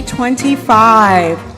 2025.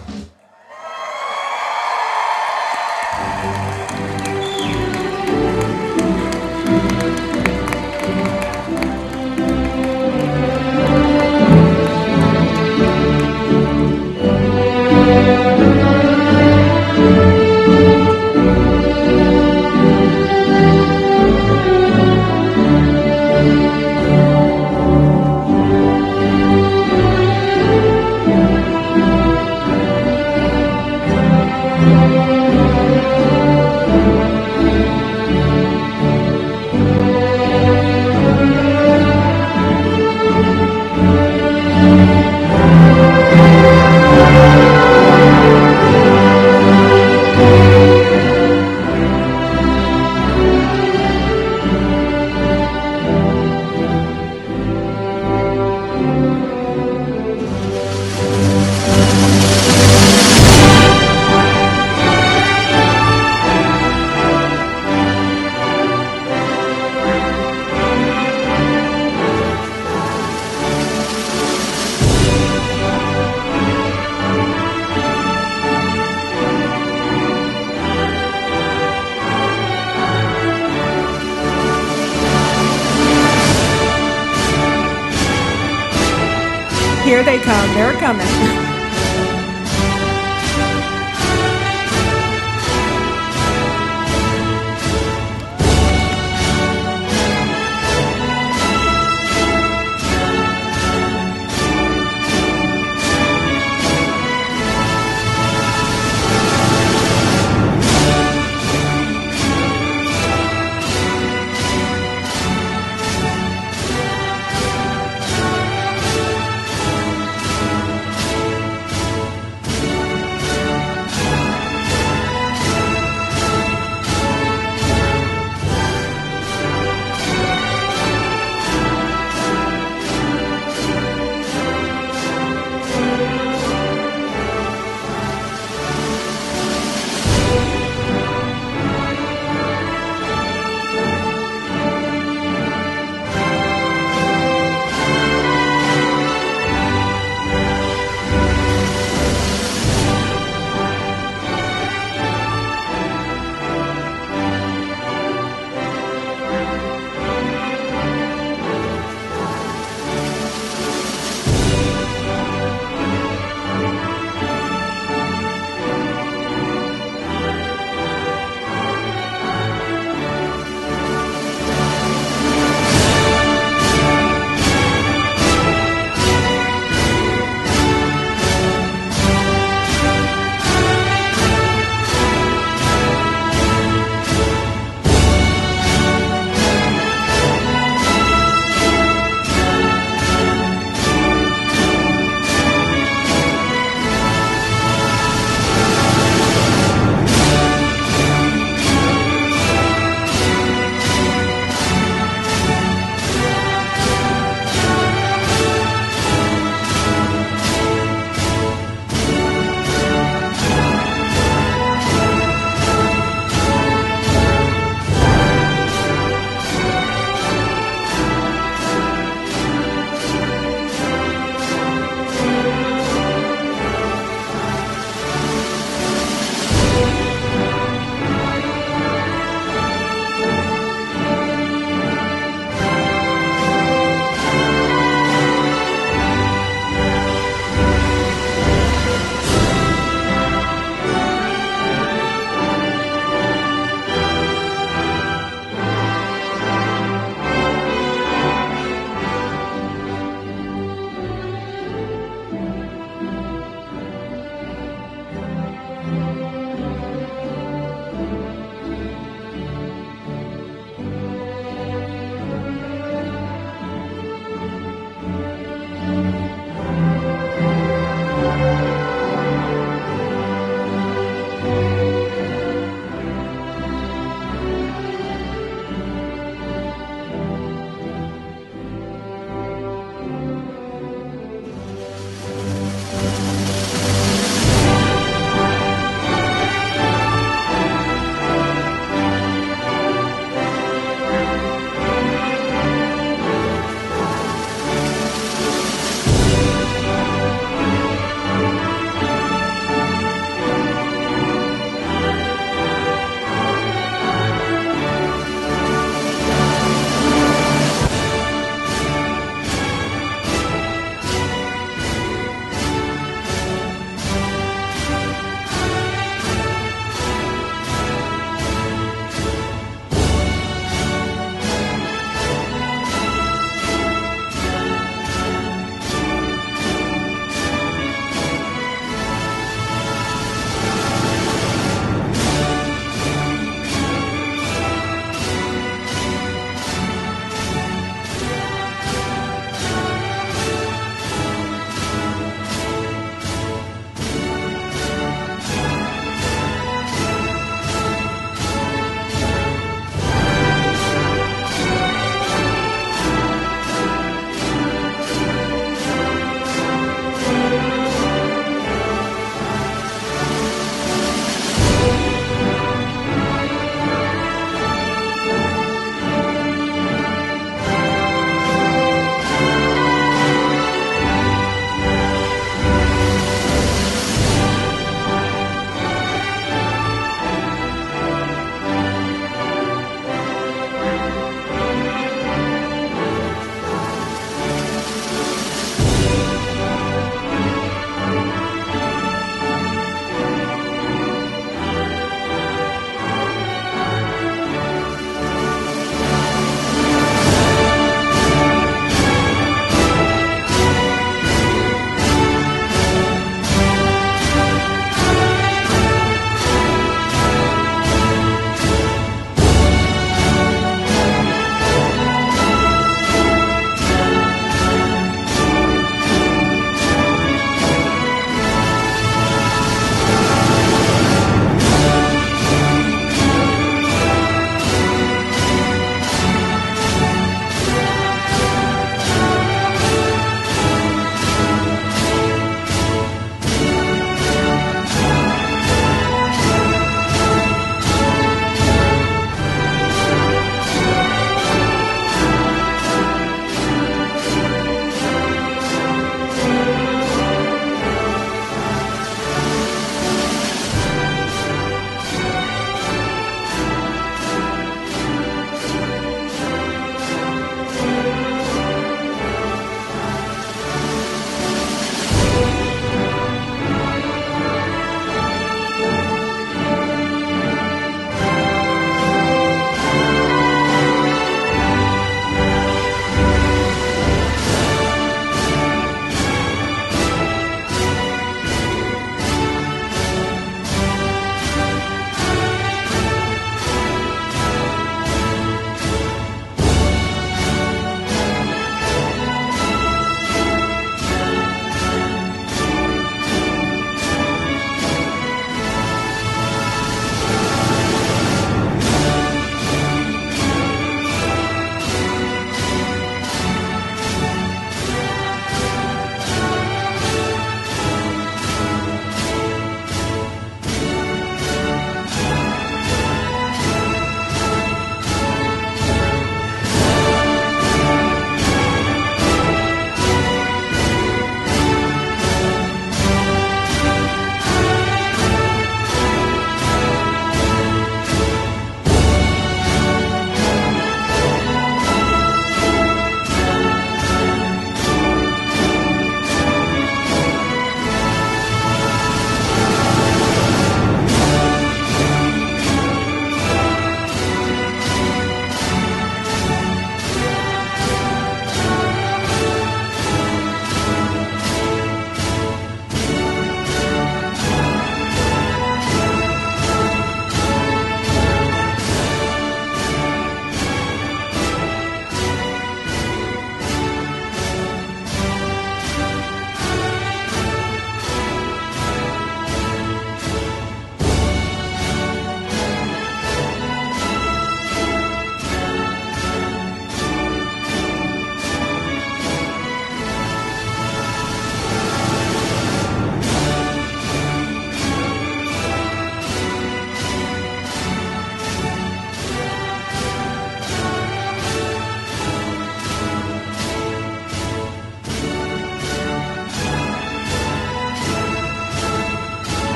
Here they come. They're coming.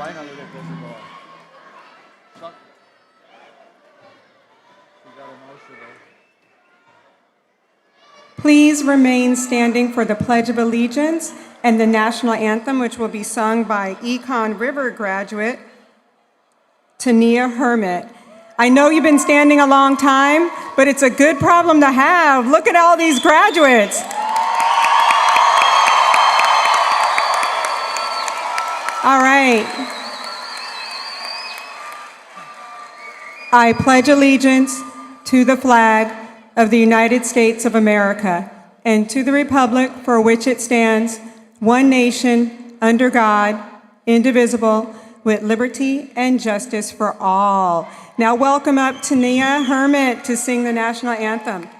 Finally, they're visible. Please remain standing for the Pledge of Allegiance and the National Anthem, which will be sung by Econ River graduate, Tania Hermit. I know you've been standing a long time, but it's a good problem to have. Look at all these graduates. All right. I pledge allegiance to the flag of the United States of America and to the republic for which it stands, one nation, under God, indivisible, with liberty and justice for all. Now welcome up Tania Hermit to sing the national anthem.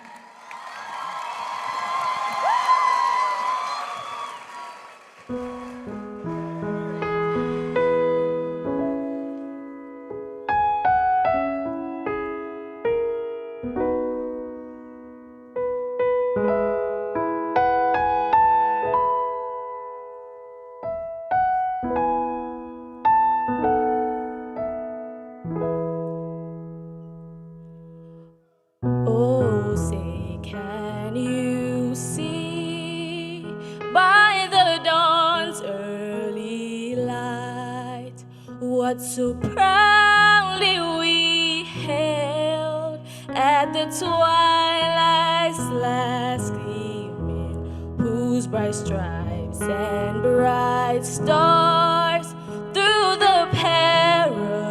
Oh, say, can you see by the dawn's early light what so proudly we hailed at the twilight's last gleaming, whose bright stripes and bright stars through the perilous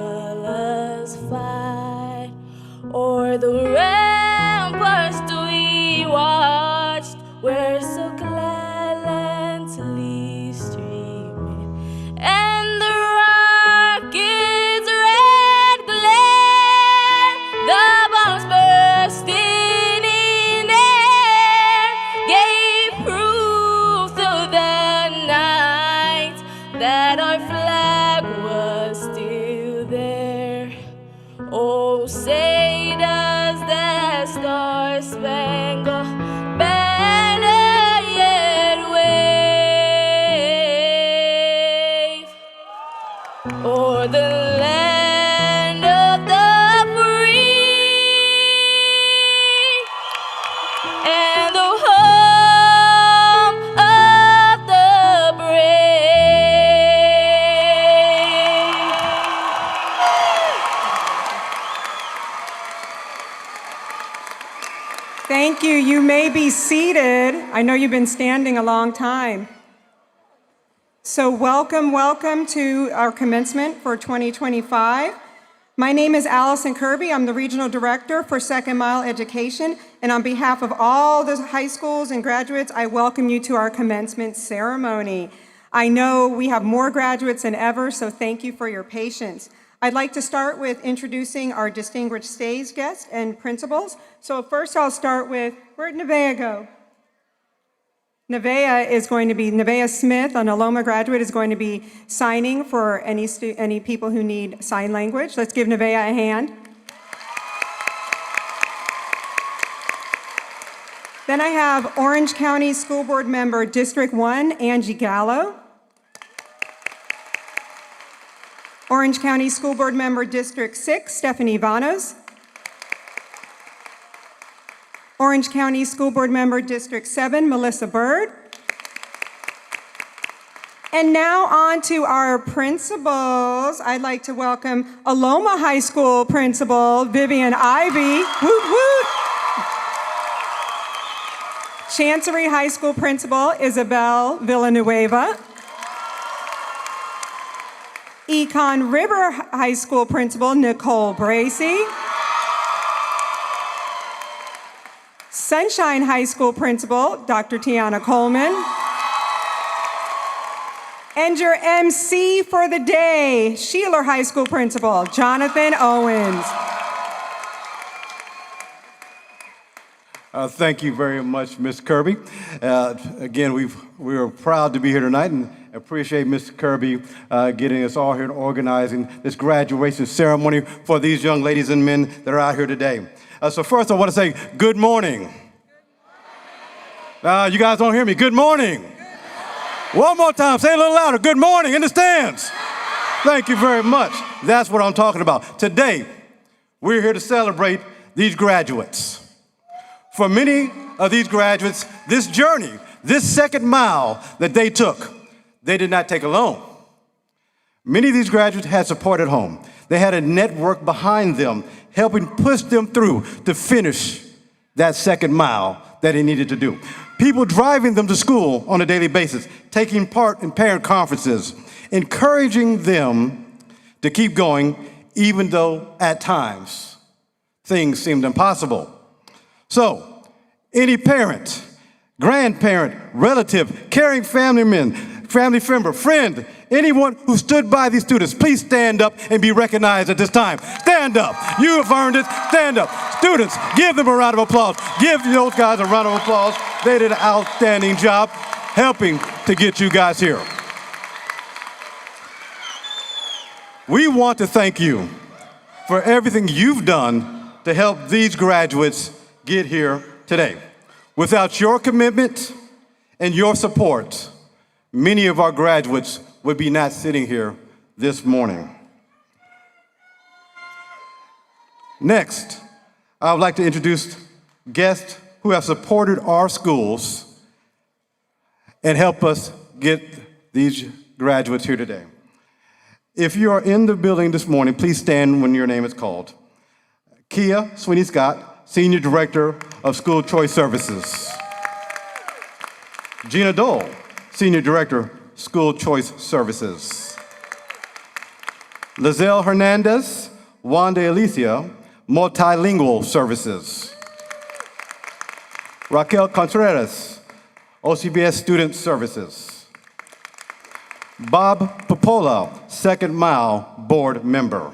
fight o'er the ramparts we watched, were so gallantly streaming, and the rocket's red glare, the bombs bursting in air, gave proof through the night that our flag was still there. Oh, say does that star-spangled banner yet wave o'er the land of the free and the home of the brave? Thank you. You may be seated. I know you've been standing a long time. So welcome to our commencement for 2025. My name is Allison Kirby. I'm the Regional Director for Second Mile Education, and on behalf of all the high schools and graduates, I welcome you to our commencement ceremony. I know we have more graduates than ever, so thank you for your patience. I'd like to start with introducing our distinguished stage guests and principals. So first I'll start with, where'd Nevaeh go? Nevaeh Smith, an Aloma graduate, is going to be signing for any people who need sign language. Let's give Nevaeh a hand. Then I have Orange County School Board Member District 1, Angie Gallo. Orange County School Board Member District 6, Stephanie Vanos. Orange County School Board Member District 7, Melissa Bird. And now on to our principals. I'd like to welcome Aloma High School Principal Vivian Ivy. Woot woot. Chancery High School Principal Isabel Villanueva. Econ River High School Principal Nicole Bracey. Sunshine High School Principal Dr. Tiana Coleman. And your MC for the day, Sheeler High School Principal Jonathan Owens. Thank you very much, Ms. Kirby. Again, we are proud to be here tonight and appreciate Ms. Kirby getting us all here and organizing this graduation ceremony for these young ladies and men that are out here today. So first I want to say good morning. You guys don't hear me. Good morning. One more time, say it a little louder. Good morning in the stands. Thank you very much. That's what I'm talking about. Today, we're here to celebrate these graduates. For many of these graduates, this journey, this second mile that they took, they did not take alone. Many of these graduates had support at home. They had a network behind them, helping push them through to finish that second mile that they needed to do. People driving them to school on a daily basis, taking part in parent conferences, encouraging them to keep going, even though at times things seemed impossible. So, any parent, grandparent, relative, caring family member, friend, anyone who stood by these students, please stand up and be recognized at this time. Stand up. You have earned it. Stand up. Students, give them a round of applause. Give those guys a round of applause. They did an outstanding job helping to get you guys here. We want to thank you for everything you've done to help these graduates get here today. Without your commitment and your support, many of our graduates would be not sitting here this morning. Next, I would like to introduce guests who have supported our schools and help us get these graduates here today. If you are in the building this morning, please stand when your name is called. Kia Sweeney Scott, Senior Director of School Choice Services. Gina Dole, Senior Director, School Choice Services. Lizelle Hernandez, Wanda Alicia, Multilingual Services. Raquel Contreras, OCBS Student Services. Bob Popola, Second Mile Board Member.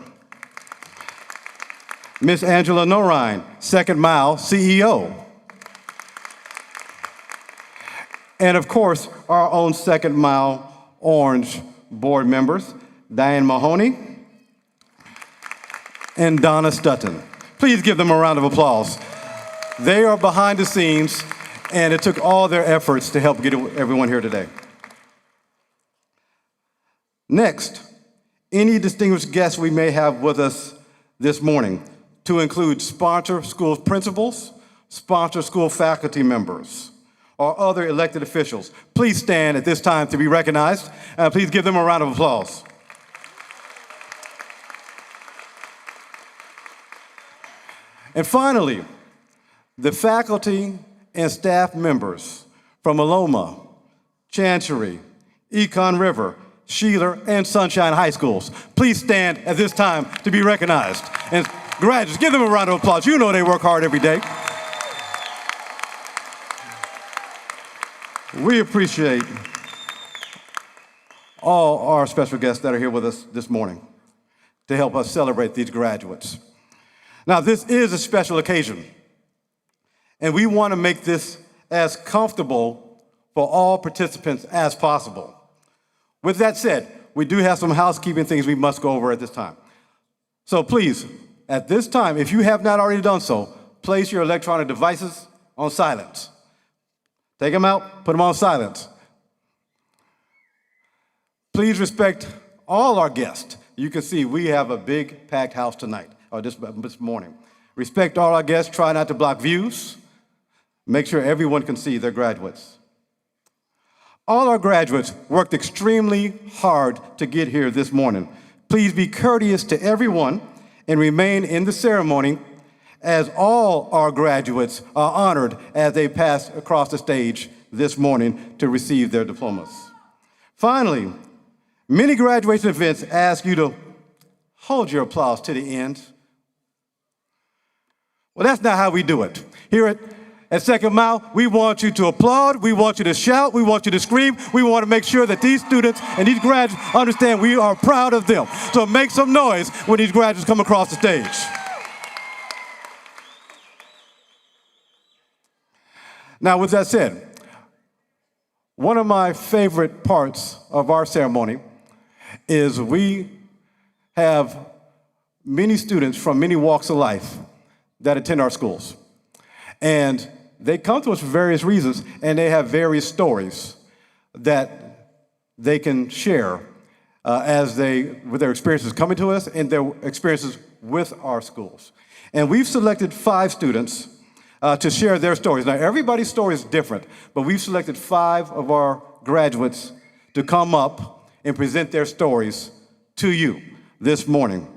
Miss Angela Norine, Second Mile CEO. And of course, our own Second Mile Orange board members, Diane Mahoney and Donna Stutton. Please give them a round of applause. They are behind the scenes, and it took all their efforts to help get everyone here today. Next, any distinguished guests we may have with us this morning, to include sponsor school principals, sponsor school faculty members, or other elected officials. Please stand at this time to be recognized, and please give them a round of applause. And finally, the faculty and staff members from Aloma, Chancery, Econ River, Sheeler, and Sunshine High Schools. Please stand at this time to be recognized. And graduates, give them a round of applause. You know they work hard every day. We appreciate all our special guests that are here with us this morning to help us celebrate these graduates. Now, this is a special occasion, and we want to make this as comfortable for all participants as possible. With that said, we do have some housekeeping things we must go over at this time. So please, at this time, if you have not already done so, place your electronic devices on silent. Take them out, put them on silent. Please respect all our guests. You can see we have a big packed house tonight, or this morning. Respect all our guests, try not to block views. Make sure everyone can see their graduates. All our graduates worked extremely hard to get here this morning. Please be courteous to everyone and remain in the ceremony as all our graduates are honored as they pass across the stage this morning to receive their diplomas. Finally, many graduation events ask you to hold your applause to the end. Well, that's not how we do it. Here at Second Mile, we want you to applaud, we want you to shout, we want you to scream. We want to make sure that these students and these graduates understand we are proud of them. So make some noise when these graduates come across the stage. Now, with that said, one of my favorite parts of our ceremony is we have many students from many walks of life that attend our schools. And they come to us for various reasons, and they have various stories that they can share with their experiences coming to us and their experiences with our schools. And we've selected 5 students to share their stories. Now, everybody's story is different, but we've selected 5 of our graduates to come up and present their stories to you this morning.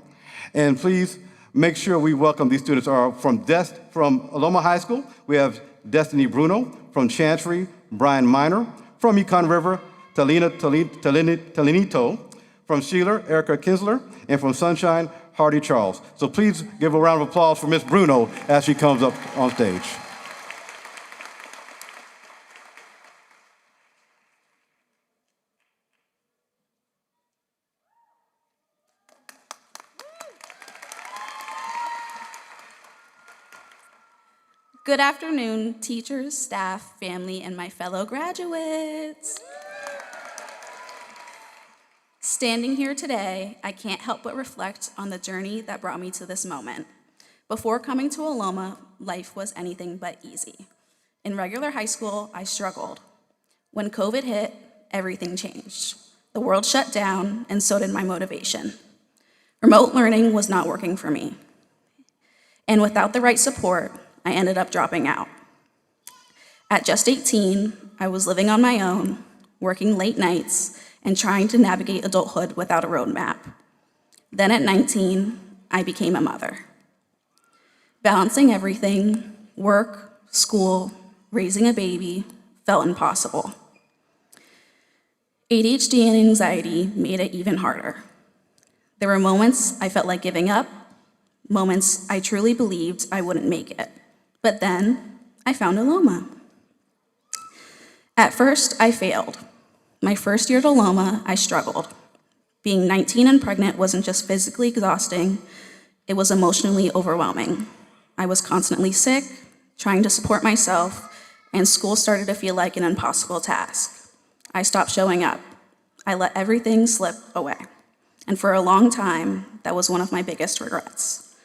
And please make sure we welcome these students. From Aloma High School, we have Destiny Bruno. From Chancery, Brian Miner. From Econ River, Talinito. From Sheeler, Erica Kinsler. And from Sunshine, Hardy Charles. So please give a round of applause for Miss Bruno as she comes up on stage. Good afternoon, teachers, staff, family, and my fellow graduates. Standing here today, I can't help but reflect on the journey that brought me to this moment. Before coming to Aloma, life was anything but easy. In regular high school, I struggled. When COVID hit, everything changed. The world shut down, and so did my motivation. Remote learning was not working for me. And without the right support, I ended up dropping out. At just 18, I was living on my own, working late nights, and trying to navigate adulthood without a roadmap. Then at 19, I became a mother. Balancing everything, work, school, raising a baby, felt impossible. ADHD and anxiety made it even harder. There were moments I felt like giving up, moments I truly believed I wouldn't make it. But then I found Aloma. At first, I failed. My first year at Aloma, I struggled. Being 19 and pregnant wasn't just physically exhausting, it was emotionally overwhelming. I was constantly sick, trying to support myself, and school started to feel like an impossible task. I stopped showing up. I let everything slip away. And for a long time, that was one of my biggest regrets.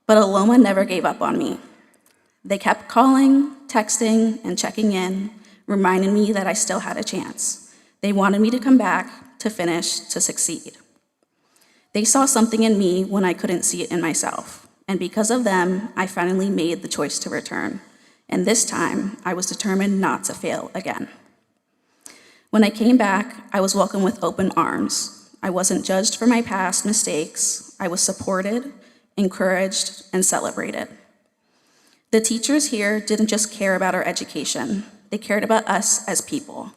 But Aloma never gave up on me. They kept calling, texting, and checking in, reminding me that I still had a chance. They wanted me to come back, to finish, to succeed. They saw something in me when I couldn't see it in myself, and because of them, I finally made the choice to return. And this time, I was determined not to fail again. When I came back, I was welcomed with open arms. I wasn't judged for my past mistakes. I was supported, encouraged, and celebrated. The teachers here didn't just care about our education. They cared about us as people.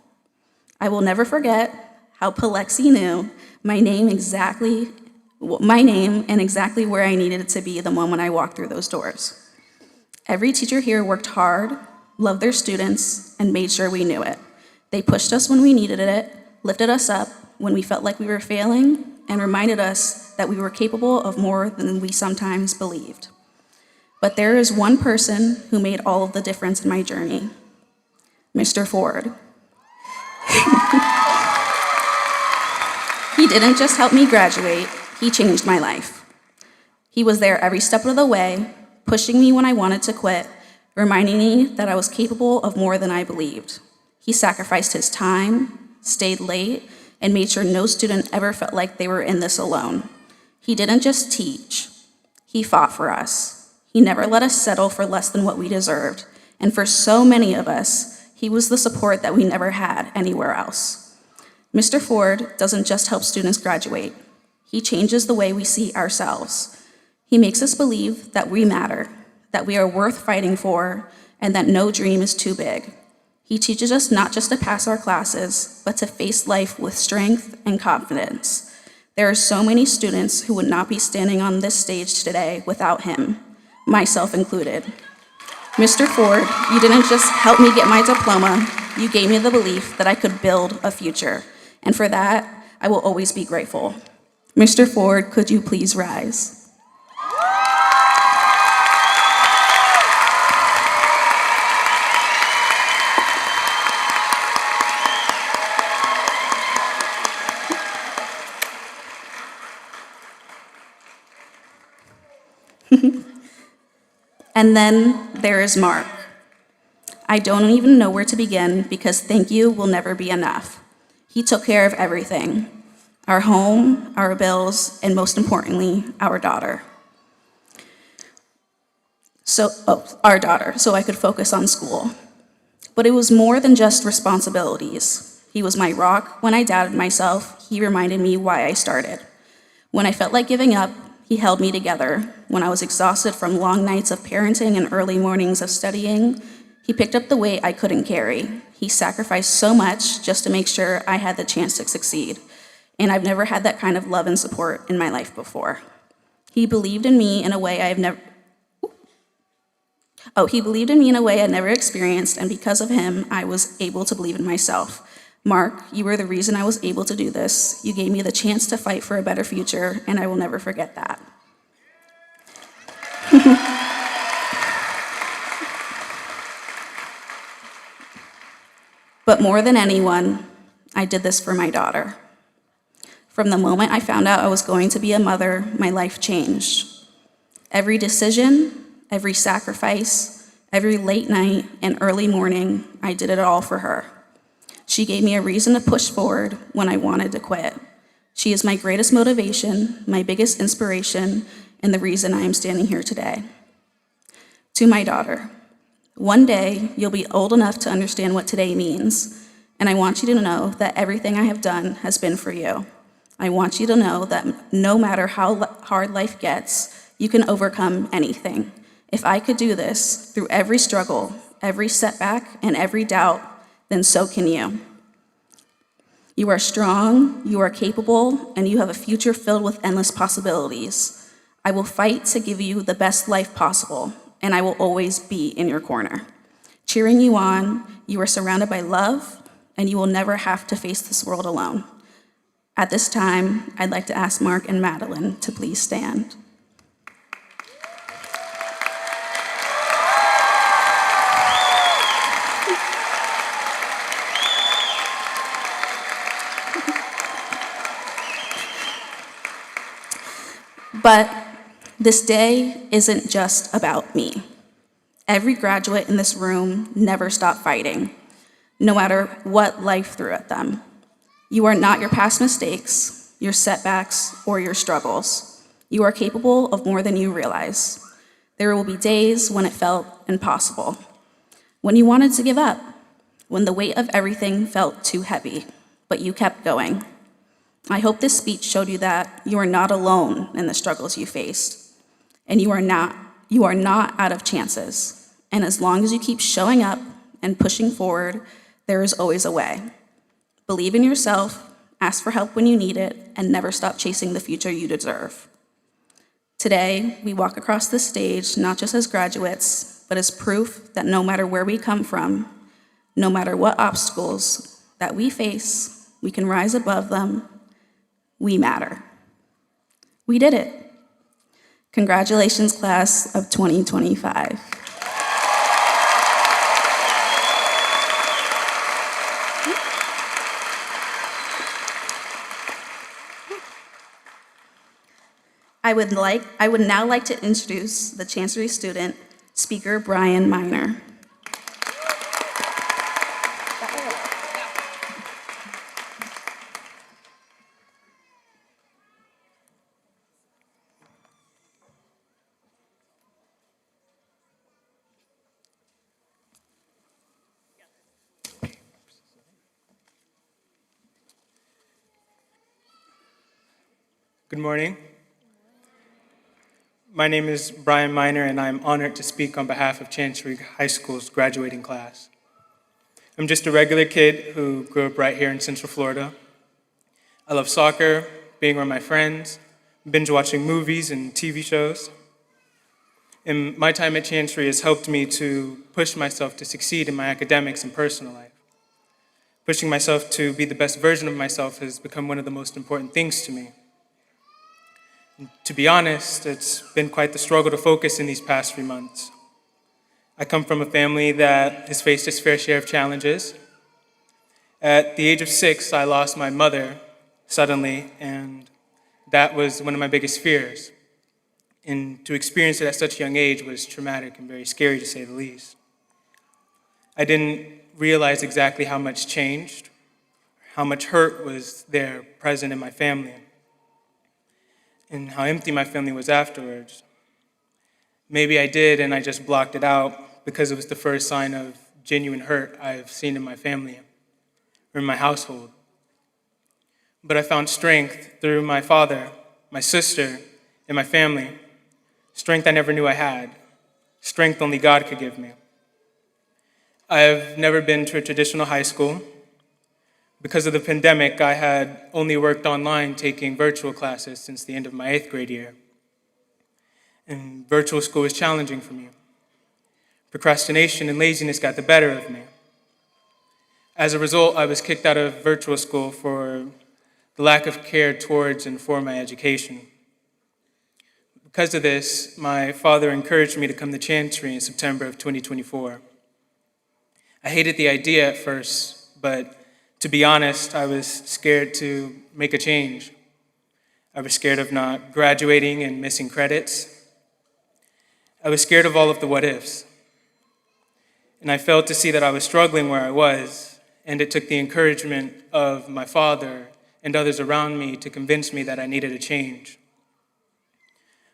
I will never forget how Palexi knew my name and exactly where I needed it to be the moment I walked through those doors. Every teacher here worked hard, loved their students, and made sure we knew it. They pushed us when we needed it, lifted us up when we felt like we were failing, and reminded us that we were capable of more than we sometimes believed. But there is one person who made all of the difference in my journey. Mr. Ford. He didn't just help me graduate, he changed my life. He was there every step of the way, pushing me when I wanted to quit, reminding me that I was capable of more than I believed. He sacrificed his time, stayed late, and made sure no student ever felt like they were in this alone. He didn't just teach, he fought for us. He never let us settle for less than what we deserved, and for so many of us, he was the support that we never had anywhere else. Mr. Ford doesn't just help students graduate. He changes the way we see ourselves. He makes us believe that we matter, that we are worth fighting for, and that no dream is too big. He teaches us not just to pass our classes, but to face life with strength and confidence. There are so many students who would not be standing on this stage today without him, myself included. Mr. Ford, you didn't just help me get my diploma, you gave me the belief that I could build a future. And for that, I will always be grateful. Mr. Ford, could you please rise? And then there is Mark. I don't even know where to begin because thank you will never be enough. He took care of everything. our home, our bills, and most importantly, our daughter. Our daughter, so I could focus on school. But it was more than just responsibilities. He was my rock when I doubted myself. He reminded me why I started. When I felt like giving up, he held me together. When I was exhausted from long nights of parenting and early mornings of studying, he picked up the weight I couldn't carry. He sacrificed so much just to make sure I had the chance to succeed. And I've never had that kind of love and support in my life before. He believed in me in a way I'd never experienced, and because of him, I was able to believe in myself. Mark, you were the reason I was able to do this. You gave me the chance to fight for a better future, and I will never forget that. But more than anyone, I did this for my daughter. From the moment I found out I was going to be a mother, my life changed. Every decision, every sacrifice, every late night and early morning, I did it all for her. She gave me a reason to push forward when I wanted to quit. She is my greatest motivation, my biggest inspiration, and the reason I am standing here today. To my daughter, one day you'll be old enough to understand what today means, and I want you to know that everything I have done has been for you. I want you to know that no matter how hard life gets, you can overcome anything. If I could do this through every struggle, every setback, and every doubt, then so can you. You are strong, you are capable, and you have a future filled with endless possibilities. I will fight to give you the best life possible, and I will always be in your corner. Cheering you on, you are surrounded by love, and you will never have to face this world alone. At this time, I'd like to ask Mark and Madeline to please stand. But this day isn't just about me. Every graduate in this room never stopped fighting, no matter what life threw at them. You are not your past mistakes, your setbacks, or your struggles. You are capable of more than you realize. There will be days when it felt impossible, when you wanted to give up, when the weight of everything felt too heavy, but you kept going. I hope this speech showed you that you are not alone in the struggles you faced, and you are not out of chances. And as long as you keep showing up and pushing forward, there is always a way. Believe in yourself, ask for help when you need it, and never stop chasing the future you deserve. Today, we walk across this stage not just as graduates, but as proof that no matter where we come from, no matter what obstacles that we face, we can rise above them. We matter. We did it. Congratulations, class of 2025. I would now like to introduce the Chancery student, Speaker Brian Miner. Good morning. My name is Brian Miner, and I'm honored to speak on behalf of Chancery High School's graduating class. I'm just a regular kid who grew up right here in Central Florida. I love soccer, being around my friends, binge watching movies and TV shows. And my time at Chancery has helped me to push myself to succeed in my academics and personal life. Pushing myself to be the best version of myself has become one of the most important things to me. To be honest, it's been quite the struggle to focus in these past 3 months. I come from a family that has faced its fair share of challenges. At the age of 6, I lost my mother suddenly, and that was one of my biggest fears. And to experience it at such a young age was traumatic and very scary, to say the least. I didn't realize exactly how much changed, how much hurt was there present in my family, and how empty my family was afterwards. Maybe I did, and I just blocked it out because it was the first sign of genuine hurt I've seen in my family or in my household. But I found strength through my father, my sister, and my family. Strength I never knew I had. Strength only God could give me. I've never been to a traditional high school. Because of the pandemic, I had only worked online taking virtual classes since the end of my 8th grade year. And virtual school was challenging for me. Procrastination and laziness got the better of me. As a result, I was kicked out of virtual school for the lack of care towards and for my education. Because of this, my father encouraged me to come to Chancery in September of 2024. I hated the idea at first, but to be honest, I was scared to make a change. I was scared of not graduating and missing credits. I was scared of all of the what ifs. And I failed to see that I was struggling where I was, and it took the encouragement of my father and others around me to convince me that I needed a change.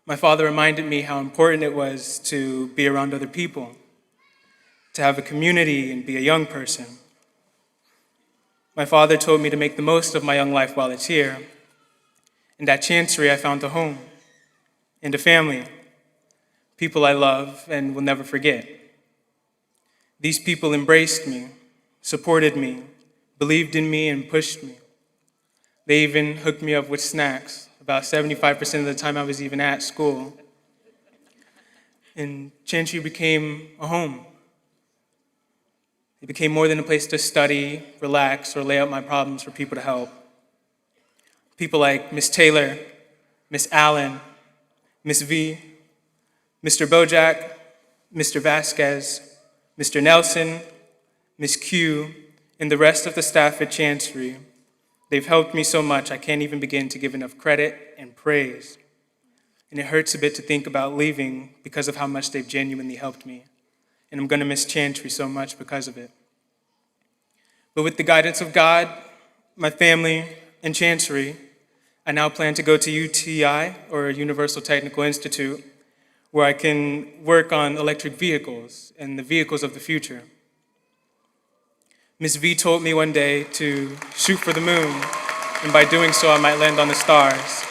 My father reminded me how important it was to be around other people, to have a community and be a young person. My father told me to make the most of my young life while it's here. And at Chancery, I found a home and a family, people I love and will never forget. These people embraced me, supported me, believed in me, and pushed me. They even hooked me up with snacks about 75% of the time I was even at school. And Chancery became a home. It became more than a place to study, relax, or lay out my problems for people to help. People like Miss Taylor, Miss Allen, Miss V, Mr. Bojack, Mr. Vasquez, Mr. Nelson, Miss Q, and the rest of the staff at Chancery. They've helped me so much I can't even begin to give enough credit and praise. And it hurts a bit to think about leaving because of how much they've genuinely helped me. And I'm going to miss Chancery so much because of it. But with the guidance of God, my family, and Chancery, I now plan to go to UTI, or Universal Technical Institute, where I can work on electric vehicles and the vehicles of the future. Ms. V told me one day to shoot for the moon, and by doing so, I might land on the stars.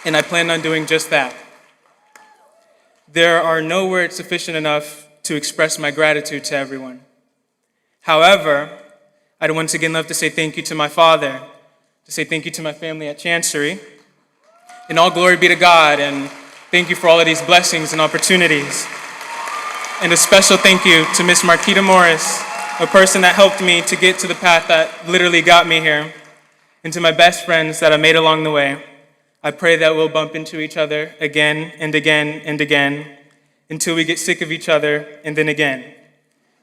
And I plan on doing just that. There are no words sufficient enough to express my gratitude to everyone. However, I'd once again love to say thank you to my father, to say thank you to my family at Chancery, and all glory be to God, and thank you for all of these blessings and opportunities. And a special thank you to Miss Marquita Morris, a person that helped me to get to the path that literally got me here, and to my best friends that I made along the way. I pray that we'll bump into each other again and again and again, until we get sick of each other, and then again.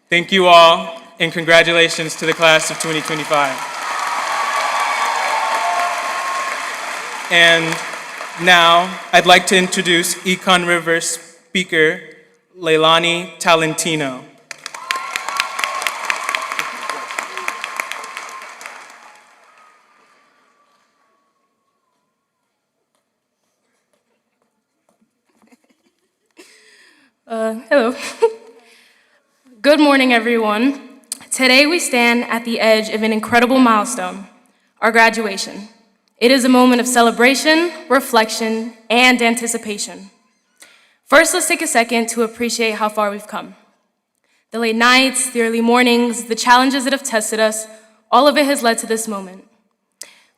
Thank you all, and congratulations to the class of 2025. And now, I'd like to introduce Econ River speaker, Leilani Talentino. Hello. Good morning, everyone. Today we stand at the edge of an incredible milestone, our graduation. It is a moment of celebration, reflection, and anticipation. First, let's take a second to appreciate how far we've come. The late nights, the early mornings, the challenges that have tested us, all of it has led to this moment.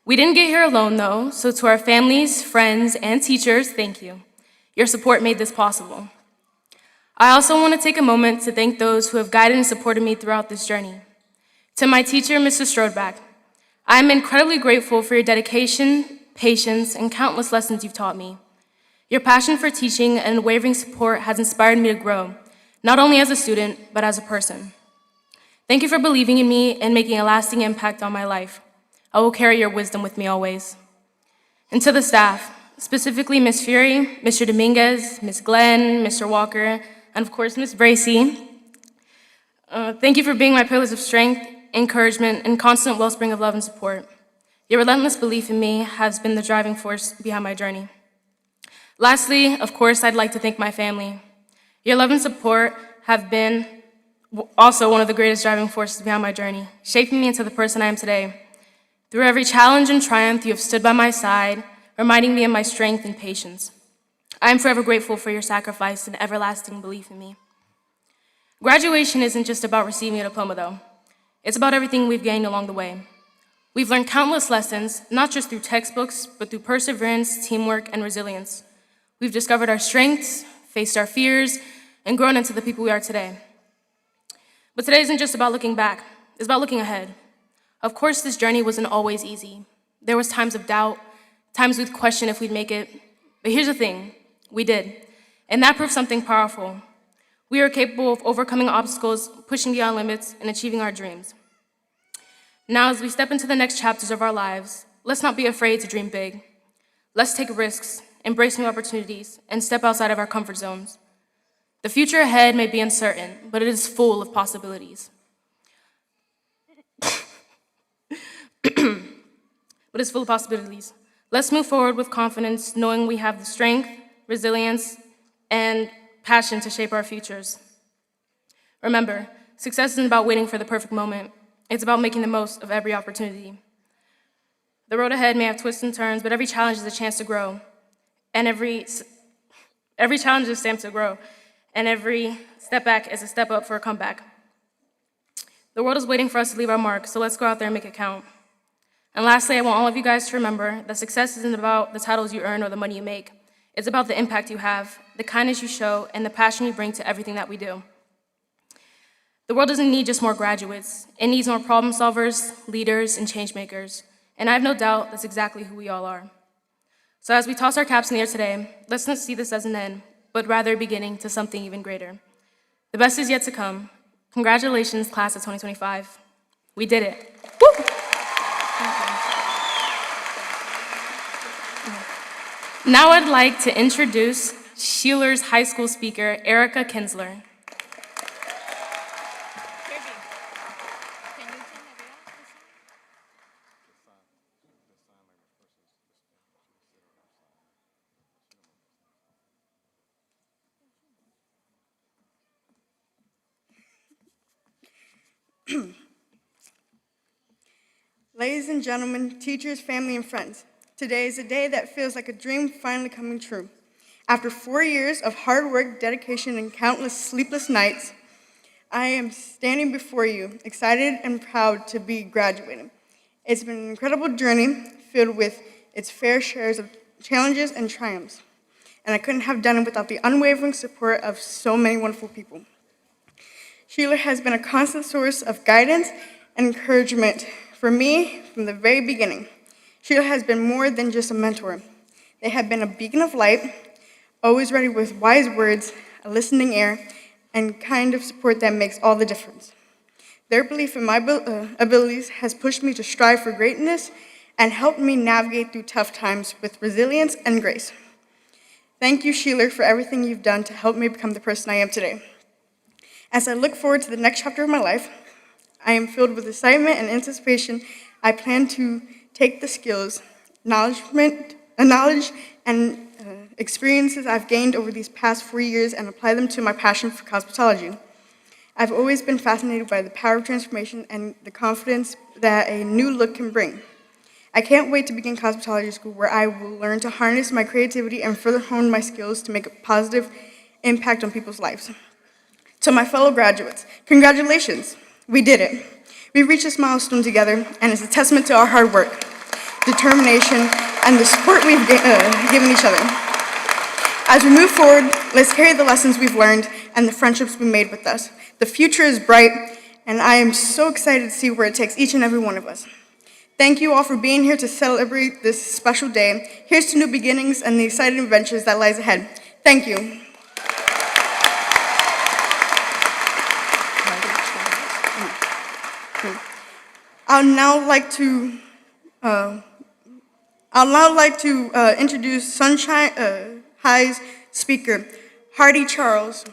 We didn't get here alone, though, so to our families, friends, and teachers, thank you. Your support made this possible. I also want to take a moment to thank those who have guided and supported me throughout this journey. To my teacher, Mr. Strodback, I am incredibly grateful for your dedication, patience, and countless lessons you've taught me. Your passion for teaching and unwavering support has inspired me to grow, not only as a student, but as a person. Thank you for believing in me and making a lasting impact on my life. I will carry your wisdom with me always. And to the staff, specifically Ms. Fury, Mr. Dominguez, Ms. Glenn, Mr. Walker, and of course, Ms. Bracy. Thank you for being my pillars of strength encouragement, and constant wellspring of love and support. Your relentless belief in me has been the driving force behind my journey. Lastly, of course, I'd like to thank my family. Your love and support have been also one of the greatest driving forces behind my journey, shaping me into the person I am today. Through every challenge and triumph, you have stood by my side, reminding me of my strength and patience. I am forever grateful for your sacrifice and everlasting belief in me. Graduation isn't just about receiving a diploma, though. It's about everything we've gained along the way. We've learned countless lessons, not just through textbooks, but through perseverance, teamwork, and resilience. We've discovered our strengths, faced our fears, and grown into the people we are today. But today isn't just about looking back, it's about looking ahead. Of course, this journey wasn't always easy. There was times of doubt, times we'd question if we'd make it. But here's the thing, we did. And that proved something powerful. We are capable of overcoming obstacles, pushing beyond limits, and achieving our dreams. Now, as we step into the next chapters of our lives, let's not be afraid to dream big. Let's take risks, embrace new opportunities, and step outside of our comfort zones. The future ahead may be uncertain, but it is full of possibilities. Let's move forward with confidence, knowing we have the strength, resilience, and passion to shape our futures. Remember, success isn't about waiting for the perfect moment. It's about making the most of every opportunity. The road ahead may have twists and turns, but every challenge is a chance to grow. And every challenge is a chance to grow. And every step back is a step up for a comeback. The world is waiting for us to leave our mark, so let's go out there and make it count. And lastly, I want all of you guys to remember that success isn't about the titles you earn or the money you make. It's about the impact you have, the kindness you show, and the passion you bring to everything that we do. The world doesn't need just more graduates. It needs more problem solvers, leaders, and change makers. And I have no doubt that's exactly who we all are. So as we toss our caps in the air today, let's not see this as an end, but rather a beginning to something even greater. The best is yet to come. Congratulations, class of 2025. We did it. Woo! Now I'd like to introduce Sheeler's high school speaker, Erica Kinsler. Ladies and gentlemen, teachers, family, and friends, today is a day that feels like a dream finally coming true. After 4 years of hard work, dedication, and countless sleepless nights, I am standing before you, excited and proud to be graduating. It's been an incredible journey filled with its fair shares of challenges and triumphs, and I couldn't have done it without the unwavering support of so many wonderful people. Sheeler has been a constant source of guidance and encouragement for me from the very beginning. Sheeler has been more than just a mentor. They have been a beacon of light, always ready with wise words, a listening ear, and kind of support that makes all the difference. Their belief in my abilities has pushed me to strive for greatness and helped me navigate through tough times with resilience and grace. Thank you, Sheeler, for everything you've done to help me become the person I am today. As I look forward to the next chapter of my life, I am filled with excitement and anticipation. I plan to take the skills, knowledge, and experiences I've gained over these past 4 years and apply them to my passion for cosmetology. I've always been fascinated by the power of transformation and the confidence that a new look can bring. I can't wait to begin cosmetology school, where I will learn to harness my creativity and further hone my skills to make a positive impact on people's lives. To my fellow graduates, congratulations. We did it. We reached this milestone together, and it's a testament to our hard work, determination, and the support we've given each other. As we move forward, let's carry the lessons we've learned and the friendships we made with us. The future is bright, and I am so excited to see where it takes each and every one of us. Thank you all for being here to celebrate this special day. Here's to new beginnings and the exciting adventures that lies ahead. Thank you. I'd now like to introduce Sunshine High's speaker, Hardy Charles.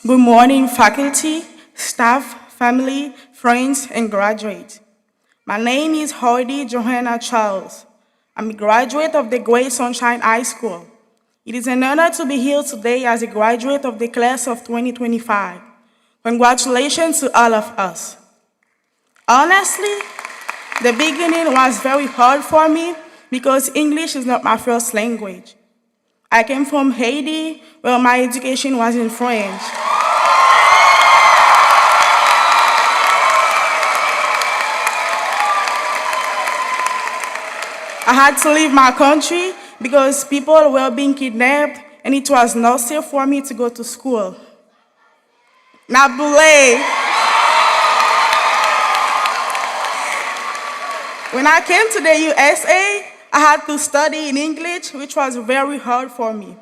Good morning, faculty, staff, family, friends, and graduates. My name is Heidi Johanna Charles. I'm a graduate of the Great Sunshine High School. It is an honor to be here today as a graduate of the class of 2025. Congratulations to all of us. Honestly, the beginning was very hard for me because English is not my first language. I came from Haiti, where my education was in French. I had to leave my country because people were being kidnapped and it was not safe for me to go to school. Nabule. When I came to the USA, I had to study in English, which was very hard for me.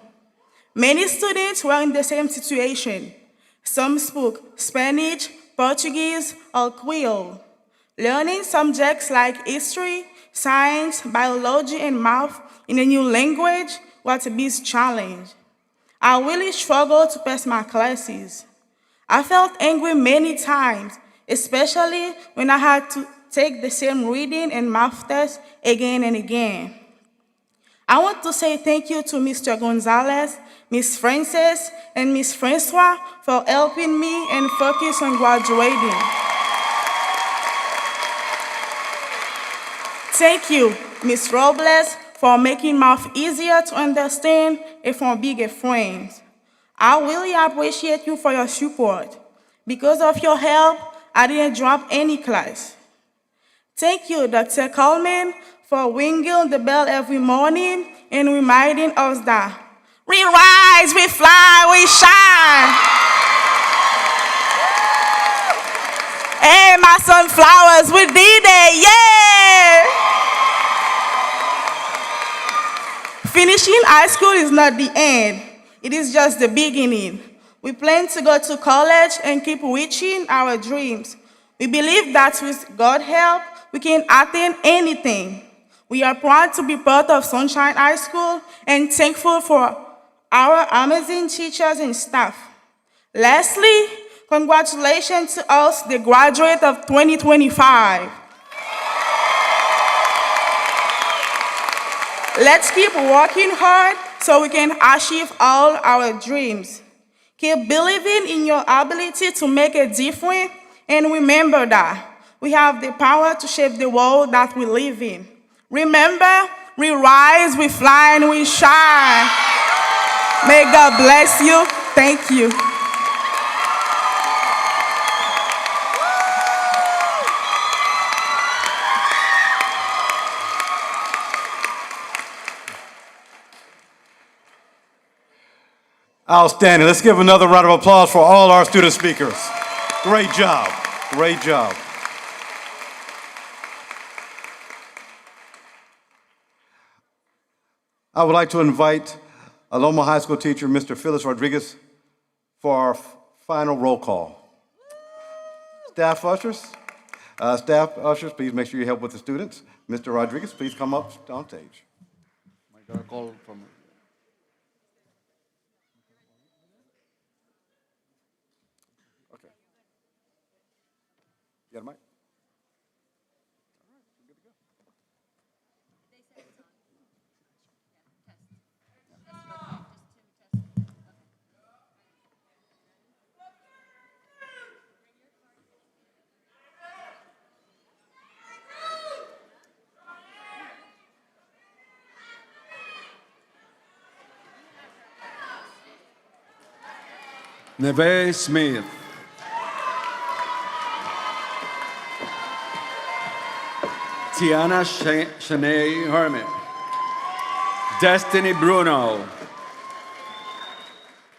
Many students were in the same situation. Some spoke Spanish, Portuguese, or Creole. Learning subjects like history, science, biology, and math in a new language was a big challenge. I really struggled to pass my classes. I felt angry many times, especially when I had to take the same reading and math test again and again. I want to say thank you to Mr. Gonzalez, Ms. Frances, and Ms. Francois for helping me and focus on graduating. Thank you, Ms. Robles, for making math easier to understand and for being a friend. I really appreciate you for your support. Because of your help, I didn't drop any class. Thank you, Dr. Coleman, for ringing the bell every morning and reminding us that we rise, we fly, we shine. Hey, my sunflowers, we did it, yeah! Finishing high school is not the end. It is just the beginning. We plan to go to college and keep reaching our dreams. We believe that with God's help, we can attain anything. We are proud to be part of Sunshine High School and thankful for our amazing teachers and staff. Lastly, congratulations to us, the graduate of 2025. Let's keep working hard so we can achieve all our dreams. Keep believing in your ability to make a difference, and remember that we have the power to shape the world that we live in. Remember, we rise, we fly, and we shine. May God bless you. Thank you. Outstanding. Let's give another round of applause for all our student speakers. Great job. Great job. I would like to invite Aloma High School teacher, Mr. Phyllis Rodriguez, for our final roll call. Staff ushers, please make sure you help with the students. Mr. Rodriguez, please come up on stage. I got a call from. Okay. You got a mic? Neve Smith. Tiana Shanae Hermit. Destiny Bruno.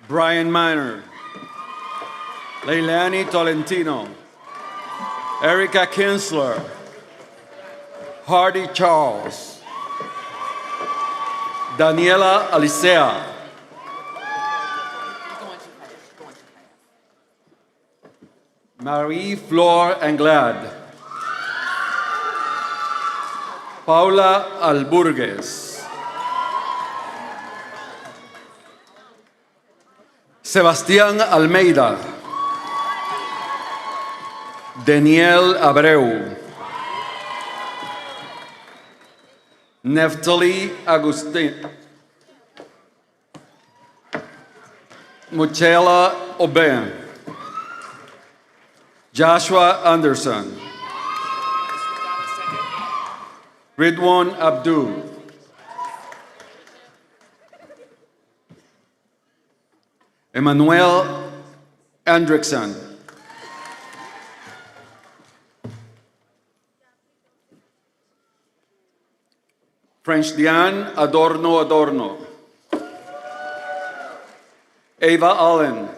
Brian Miner. Leilani Tolentino. Erica Kinsler. Hardy Charles. Daniela Alicea. Marie Flor Anglad. Paula Alburgues. Sebastián Almeida. Daniel Abreu. Neftali Agustin. Michaela Oben. Joshua Anderson. Ridwan Abdul. Emmanuel Andrickson. French Diane Adorno. Ava Allen.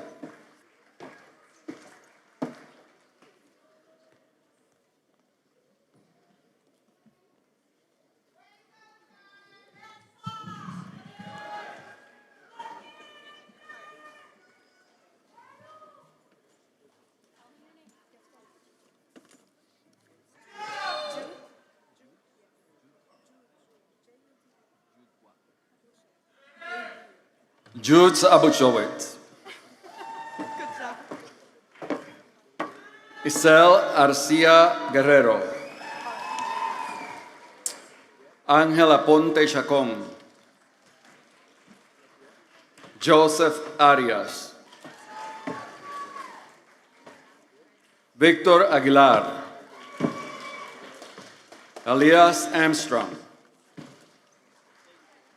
Jude Abuchowitz. Isel Arcia Guerrero. Ángela Ponte Chacón. Joseph Arias. Victor Aguilar. Elias Armstrong.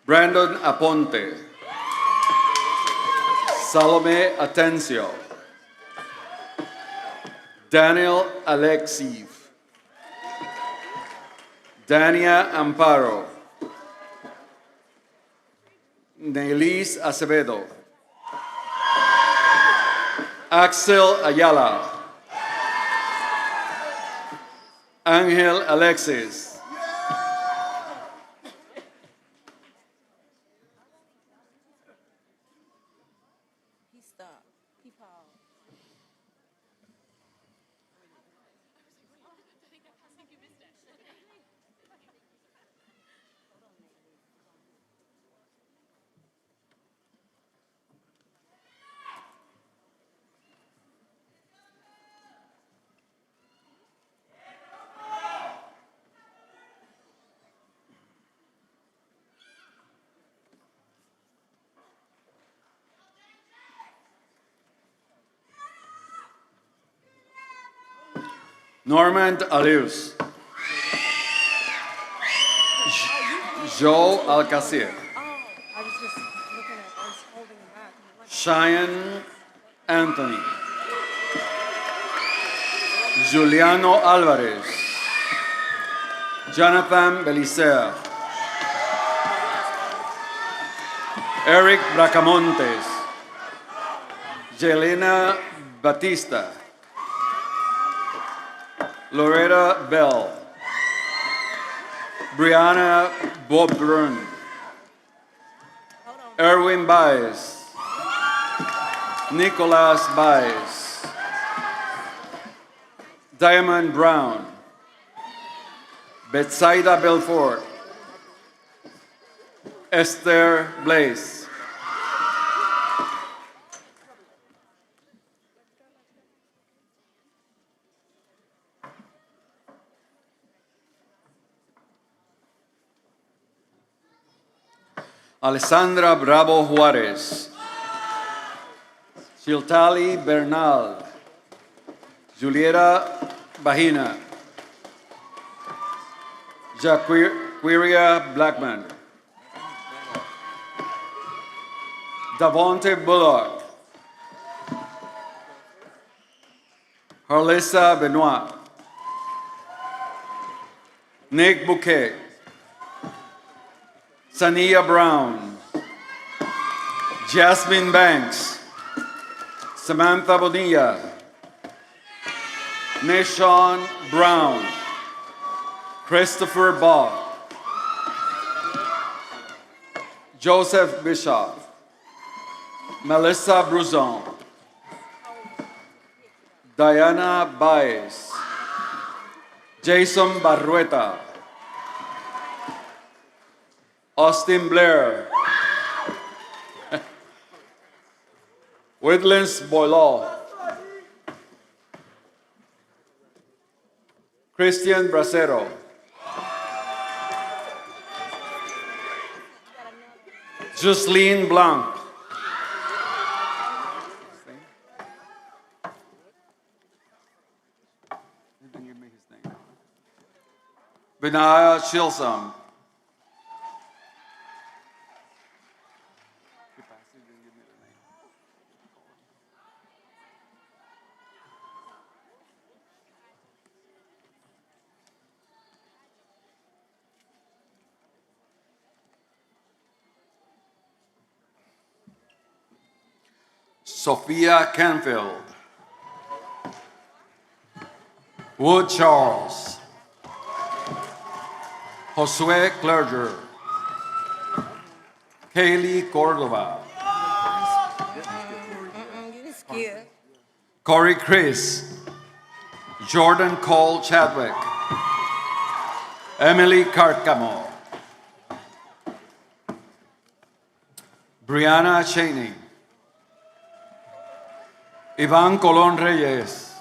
Brandon Aponte. Salome Atencio. Daniel Alexiev. Dania Amparo. Nelis Acevedo. Axel Ayala. Angel Alexis. Normand Alius. Joe Alcacir. Cheyenne Anthony. Juliano Alvarez. Jonathan Belisaire. Eric Bracamontes. Jelena Batista. Loretta Bell. Brianna Bobbrun. Erwin Baez. Nicholas Baez. Diamond Brown. Betsaida Belfort. Esther Blaze. Alessandra Bravo Juárez. Chiltali Bernal. Julieta Bahina. Jaquiria Blackman. Davonte Bullock. Harlissa Benoit. Nick Bouquet. Sania Brown. Jasmine Banks. Samantha Bonilla. Nashon Brown. Christopher Ball. Joseph Bishop. Melissa Bruzon. Diana Baez. Jason Barrueta. Austin Blair. Woodlands Boileau. Christian Bracero. Jocelyn Blanc. Vinaya Shilsam. Sophia Canfield. Wood Charles. Josue Clerger. Kaylee Cordova. Corey Chris. Jordan Cole Chadwick. Emily Carcamo. Brianna Cheney. Iván Colón Reyes.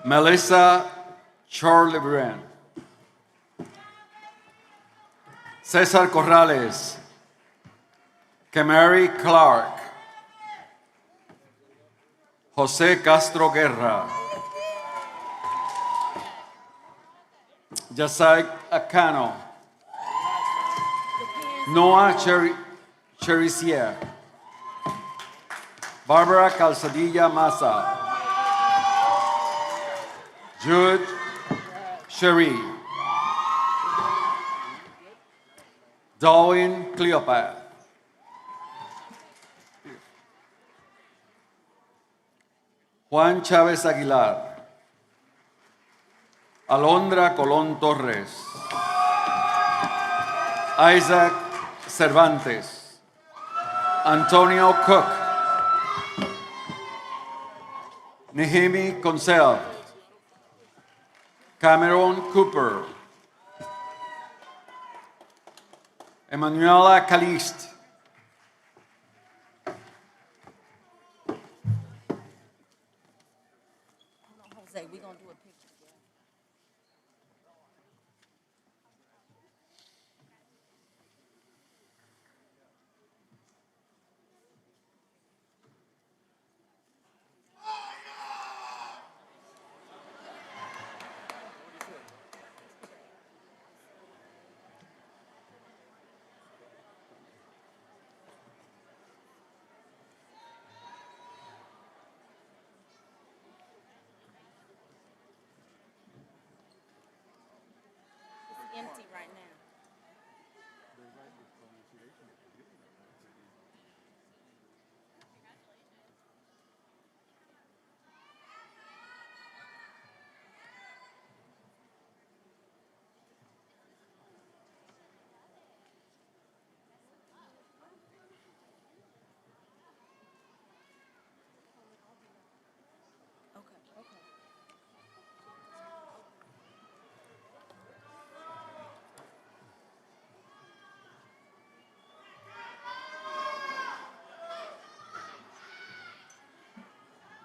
Melissa Charlebran. Cesar Corrales. Kamari Clark. José Castro Guerra. Yasai Acano. Noah Cherisier. Barbara Calzadilla Massa. Jude Cherie. Darwin Cleopat. Juan Chávez Aguilar. Alondra Colón Torres. Isaac Cervantes. Antonio Cook. Nehemi Concel. Cameron Cooper. Emanuela Calist. Jose, we're going to do a picture. Empty right now.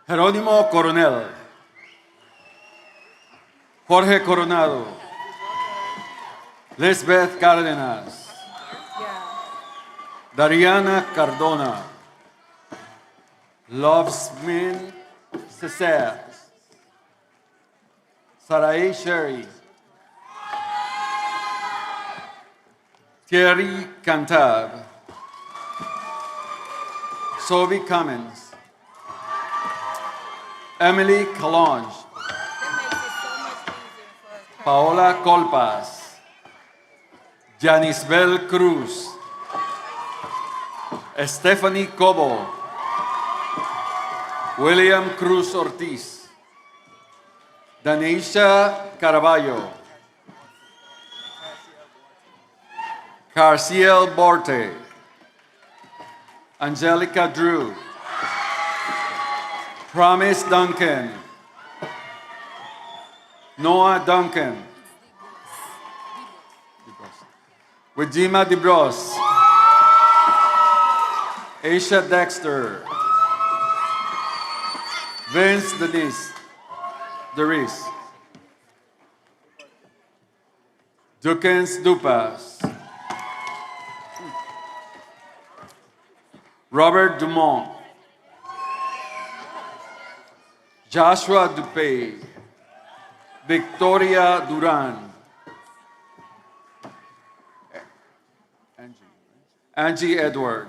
Jerónimo Coronel. Jorge Coronado. Lisbeth Cárdenas. Dariana Cardona. Lovesmin Cesar. Sarai Sherry. Thierry Cantab. Sophie Cummins. Emily Calonge. Paola Colpas. Janisbel Cruz. Stephanie Cobo. William Cruz Ortiz. Danisha Caraballo. Carciel Borte. Angelica Drew. Promise Duncan. Noah Duncan. Wajima DeBros. Aisha Dexter. Vince Deris. Dukens Dupas. Robert Dumont. Joshua Dupay. Victoria Duran. Angie Edward.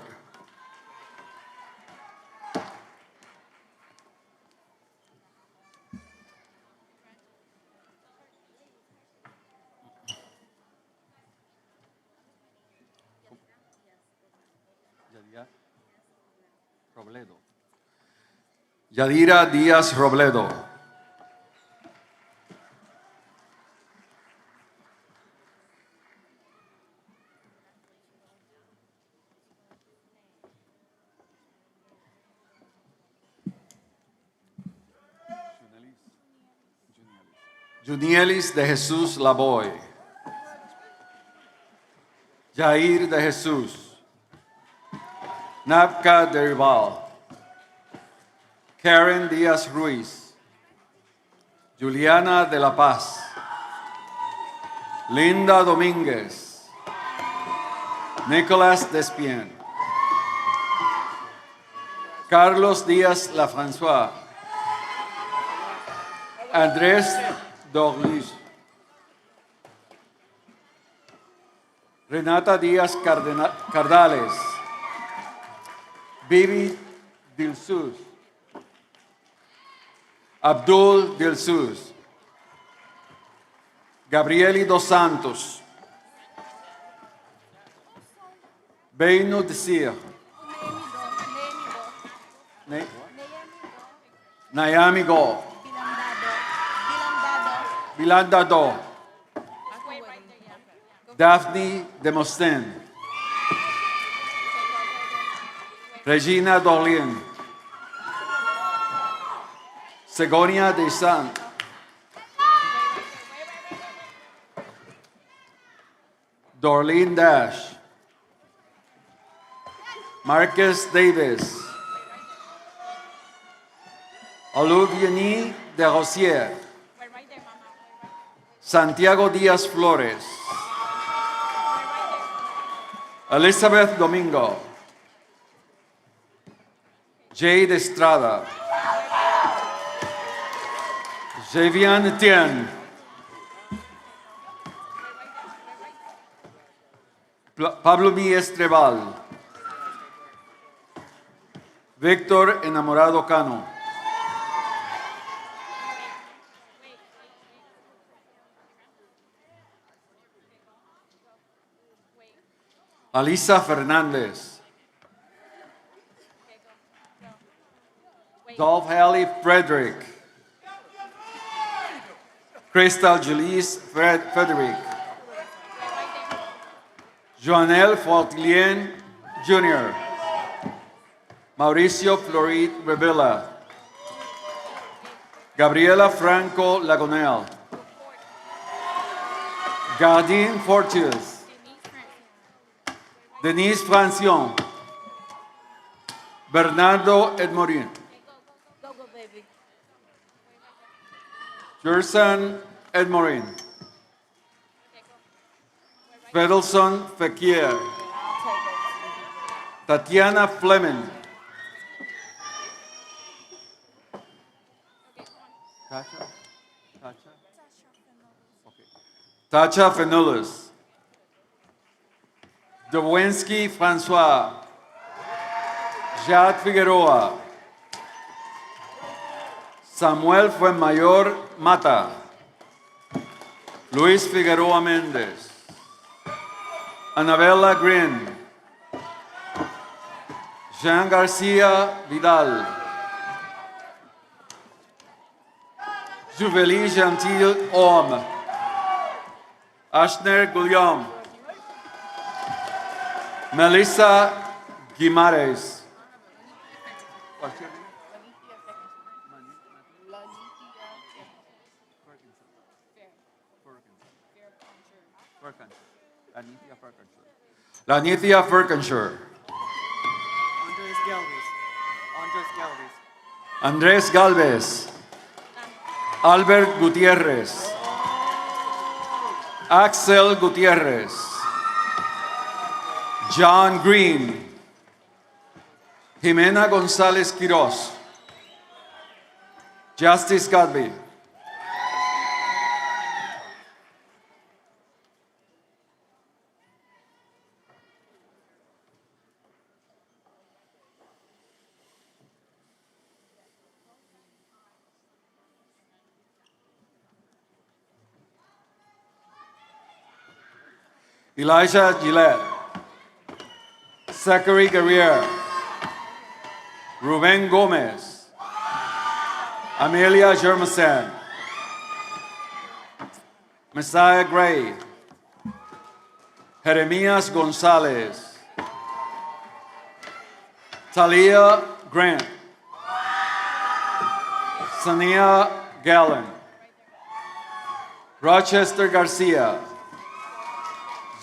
Yadira Díaz Robledo. Junielis de Jesús Lavoy. Jair de Jesús. Nabka Deribal. Karen Díaz Ruiz. Juliana de la Paz. Linda Domínguez. Nicolás Despien. Carlos Díaz Lafrançois. Andrés Dorlis. Renata Díaz Cardales. Bibi Dilsus. Abdul Dilsus. Gabrieli dos Santos. Beino Desir. Nayami Go. Bilandado. Daphne Demosten. Regina Dorlin. Segonia de San. Dorlin Dash. Marcus Davis. Oluviani de Rosier. Santiago Díaz Flores. Elizabeth Domingo. Jade Estrada. Javian Etienne. Pablo Mi Estrebal. Víctor Enamorado Cano. Alisa Fernández. Dolph Haley Frederick. Crystal Julius Frederick. Joanel Fortilien Jr. Mauricio Florid Revilla. Gabriela Franco Lagonel. Gardine Fortius. Denise Francion. Bernardo Edmorin. Go, go, baby. Jerson Edmorin. Fedelson Fekir. Tatiana Fleming. Tacha Fenolus. Dowensky Francois. Jacques Figueroa. Samuel Fuenmayor Mata. Luis Figueroa Méndez. Anabella Green. Jean Garcia Vidal. Juvelie Gentil Homme. Ashner Guillaume. Melissa Guimares. Lanitia Ferkenshire. Andrés Galvez. Albert Gutiérrez. Axel Gutiérrez. John Green. Jimena González Quiroz. Justice Godby. Elijah Gillette. Zachary Guerrier. Ruben Gomez. Amelia Germasan. Messiah Gray. Jeremias Gonzalez. Talia Grant. Sania Gallen. Rochester Garcia.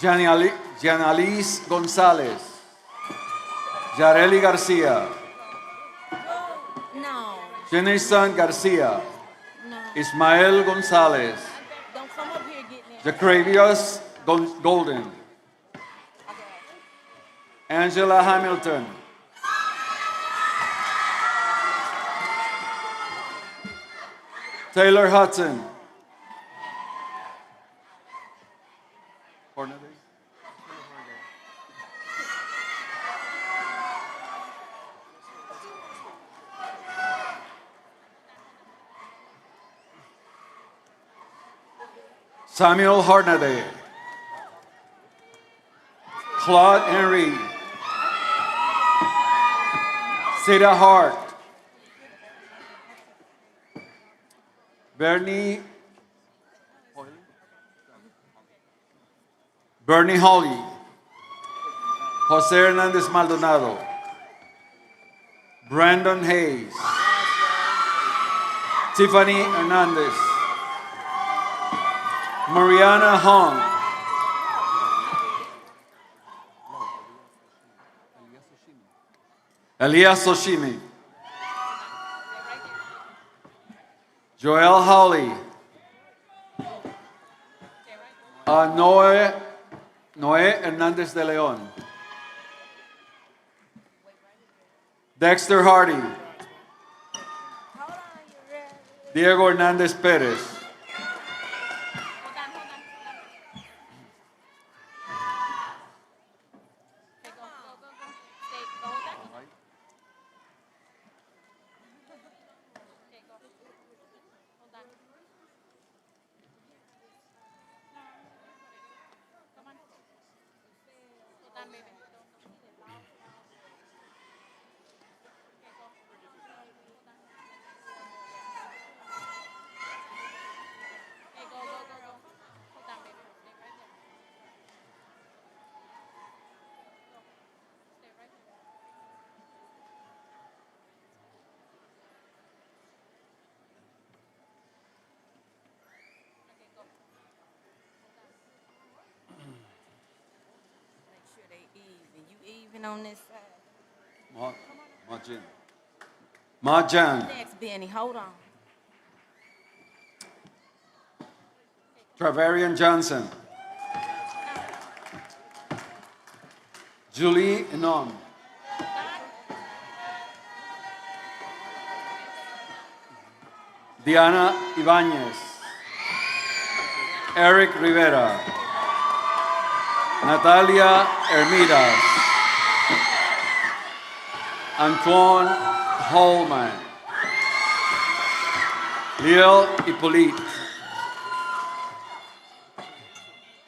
Janalis Gonzalez. Yareli Garcia. No, Jenison Garcia. no. Ismael Gonzalez. Don't come up here getting it. Jacravius Golden. Angela Hamilton. Taylor Hudson. Samuel Hornaday. Claude Henry. Seda Hart. Bernie Holly. Jose Hernandez Maldonado. Brandon Hayes. Tiffany Hernandez. Mariana Hong. Elias Soshimi. Joel Hawley. Noé Hernandez de León. Dexter Hardy. Diego Hernandez Perez. Make sure they even. You even on this side. Majan. Next, Benny, hold on. Travarian Johnson. Julie Enon. Diana Ibanez. Eric Rivera. Natalia Hermidas. Antoine Holman. Liel Hippolyte.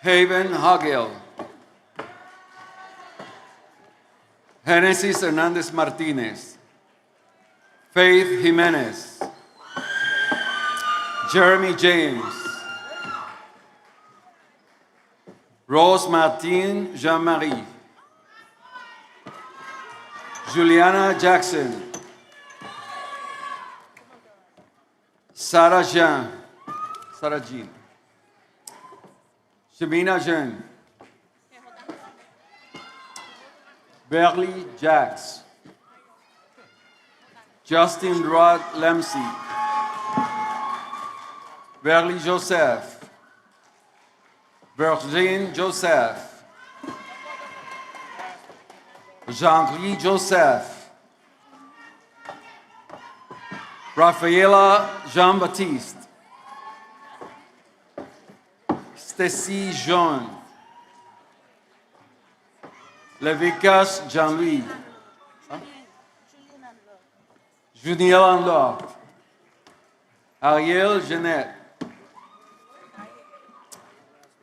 Haven Hagel. Genesis Hernandez Martinez. Faith Jimenez. Jeremy James. Rose Martin Jean-Marie. Juliana Jackson. Sarah Jean. Sarah Jean. Shamina Jean. Berly Jax. Justin Rod Lemsey. Verly Joseph. Virgin Joseph. Jean-Louis Joseph. Rafaela Jean-Baptiste. Stacy Jean. Levicas Jean-Louis. Juniel Anloff. Ariel Jeanette.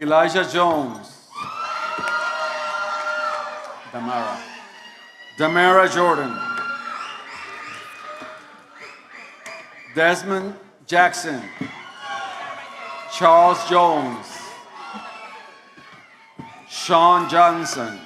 Elijah Jones. Damara Jordan. Desmond Jackson. Charles Jones. Sean Johnson.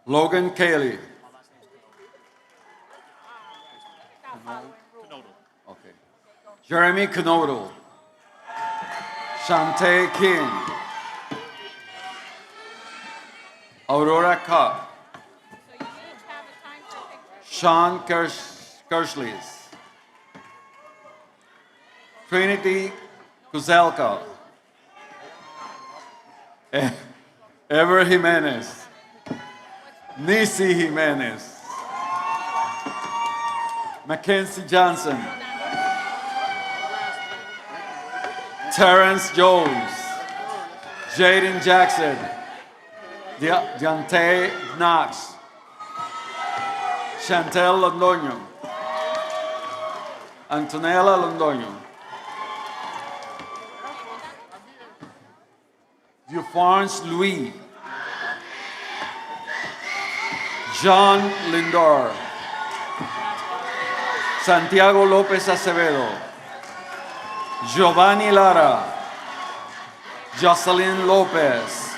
Logan Cayley. Okay. Jeremy Knodel. Shantae King. Aurora Cup. Sean Kirschlis. Trinity Kuzelka. Ever Jimenez. Nisi Jimenez. Mackenzie Johnson. Terrence Jones. Jaden Jackson. Deontay Knox. Chantel Londoño. Antonella Londoño. Dufarns Louis. John Lindor. Santiago López Acevedo. Giovanni Lara. Jocelyn López.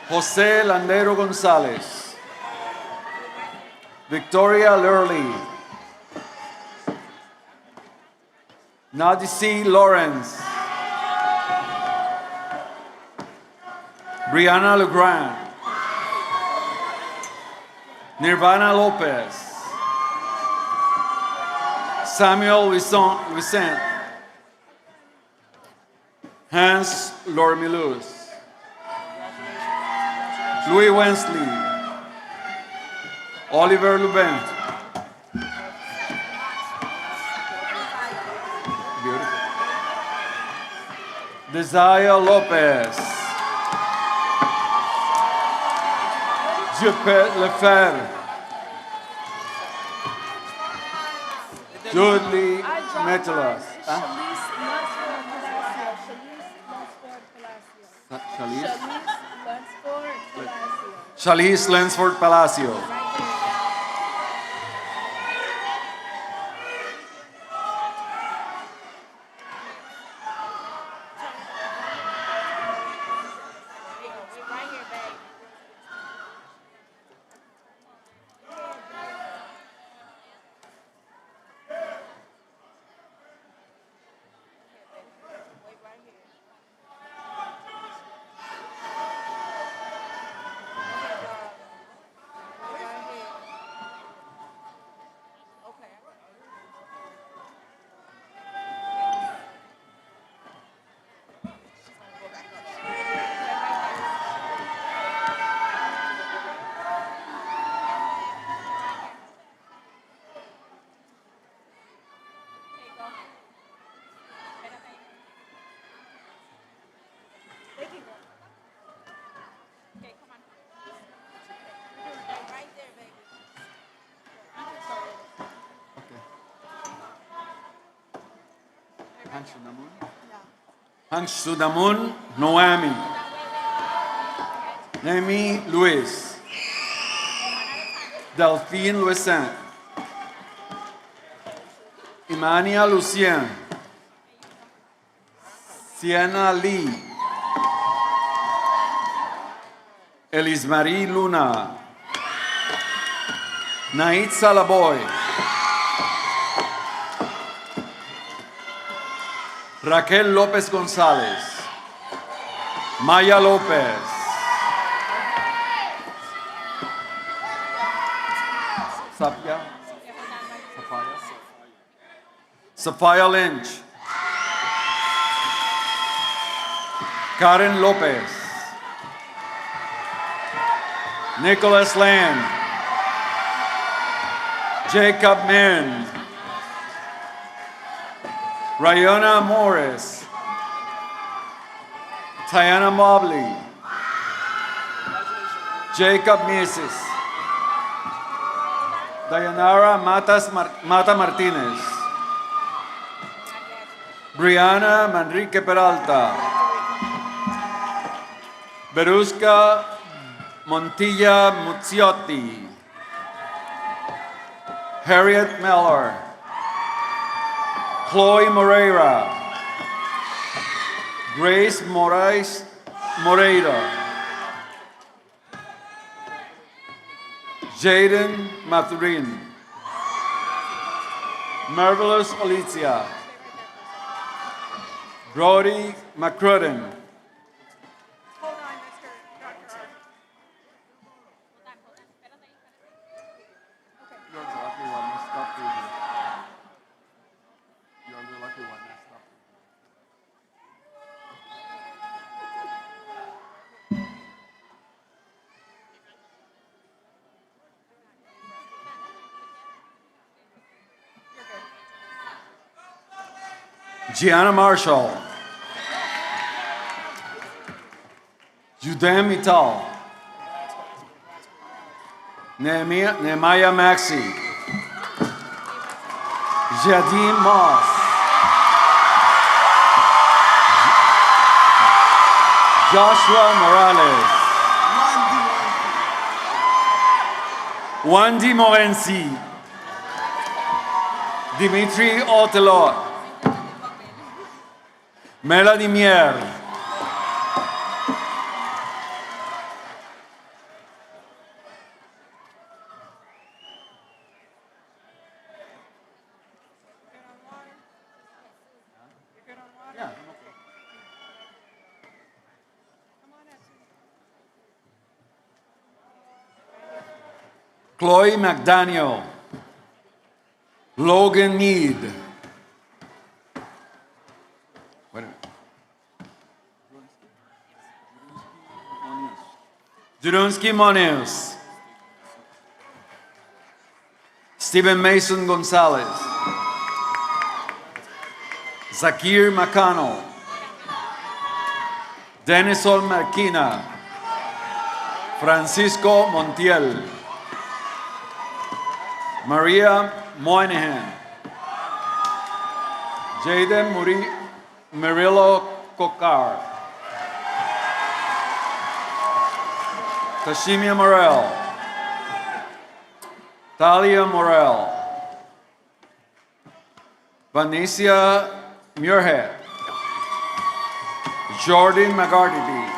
José Landero González. Victoria Lurley. Nadisi Lawrence. Brianna Legrand. Nirvana Lopez. Samuel Vicent. Hans Lormilus. Louis Wensley. Oliver Lubin. Beautiful. Desire Lopez. Jupet Lefebvre. Dudley Metelas. Chalice Lansford Palacio. Hansudamun Noemi. Nemi Luis. Delphine Louisant. Imania Lucien. Sienna Lee. Elismarie Luna. Naitza Laboy. Raquel López González. Maya López. Sapia. Sophia Lynch. Karen Lopez. Nicholas Land. Jacob Min. Rayona Morris. Tiana Mobley. Jacob Mises. Dayanara Mata Martinez. Brianna Manrique Peralta. Berusca Montilla Muzziotti. Harriet Miller. Chloe Moreira. Grace Moraes Moreira. Jaden Mathurin. Marvelous Alicia. Brody McCrudden. Gianna Marshall. Judem Ital. Nehemiah Maxey. Jadim Moss. Joshua Morales. Wandy Morency. Dimitri Otelot. Melanie Mier. Chloe McDaniel. Logan Mead. Durunski Monius. Stephen Mason Gonzalez. Zakir Macano. Denisol Marquina. Francisco Montiel. Maria Moynihan. Jaden Murillo Cocar. Tashimia Morel. Talia Morel. Vanessa Muirhead. Jordan McGarty.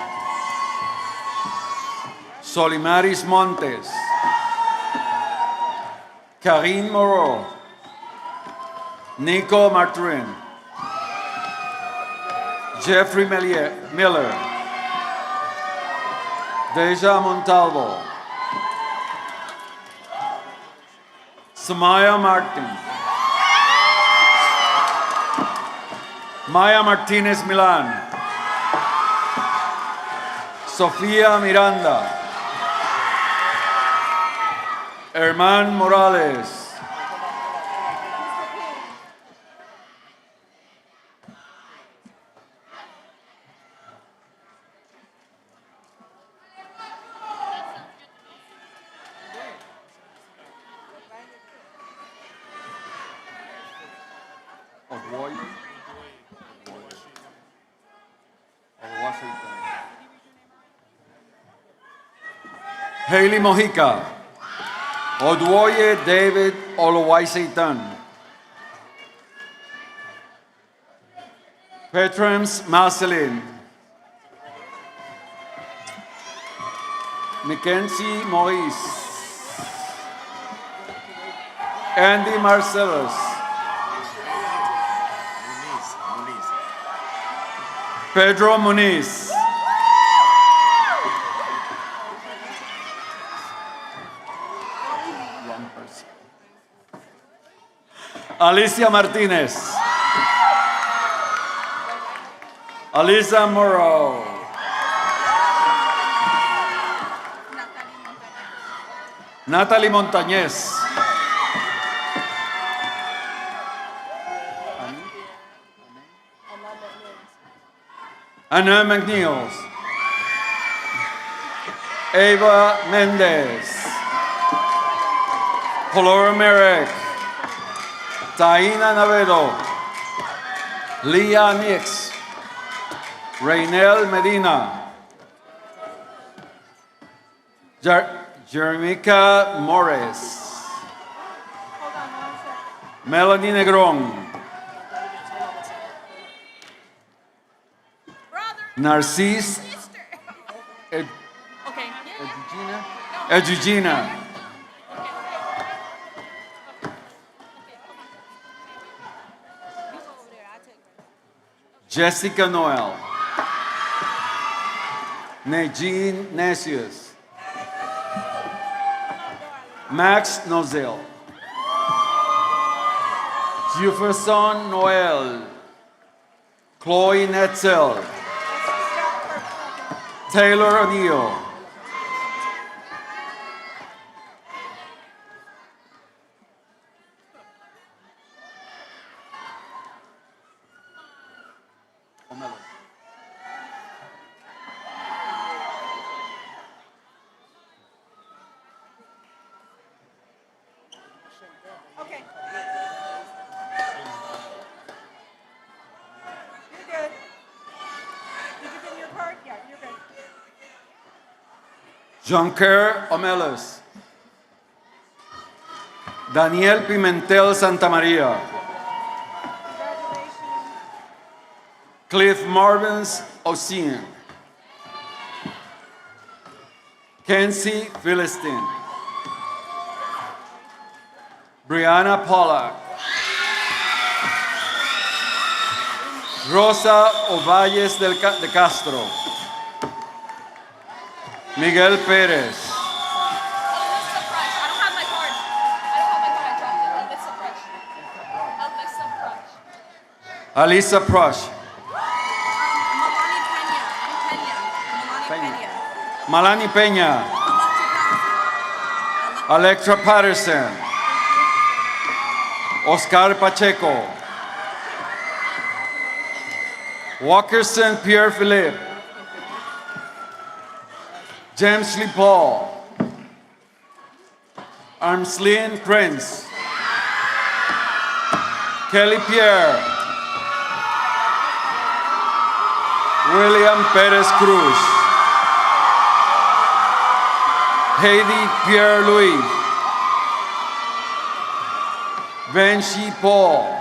Solimaris Montes. Karine Moreau. Nico Marturin. Jeffrey Miller. Deja Montalvo. Samaya Martin. Maya Martinez Milan. Sofía Miranda. Herman Morales. Haley Mojica. Oduoye David Oluwaiseitan. Petrams Marceline. Mackenzie Maurice. Andy Marcellus. Pedro Muniz. Alicia Martinez. Alisa Morrow. Natalie Montañez. Anna McNeils. Ava Mendez. Palora Merrick. Taina Navedo. Leah Nix. Raynel Medina. Jeremica Morris. Melanie Negron. Narcisse Edugina. Jessica Noel. Najee Necius. Max Nozel. Jefferson Noel. Chloe Netzel. Taylor O'Neill. Okay. You're good. Did you get your card? Yeah, you're good. Jonker Omelas. Daniel Pimentel Santamaria. Cliff Marvins Ocean. Kenzie Philistine. Brianna Pollack. Rosa Ovalles de Castro. Miguel Pérez. Alisa Prush. Malani Peña. Electra Patterson. Oscar Pacheco. Walkerson Pierre Philippe. James Lee Paul. Armslyn Prince. Kelly Pierre. William Perez Cruz. Heidi Pierre Louis. Benji Paul.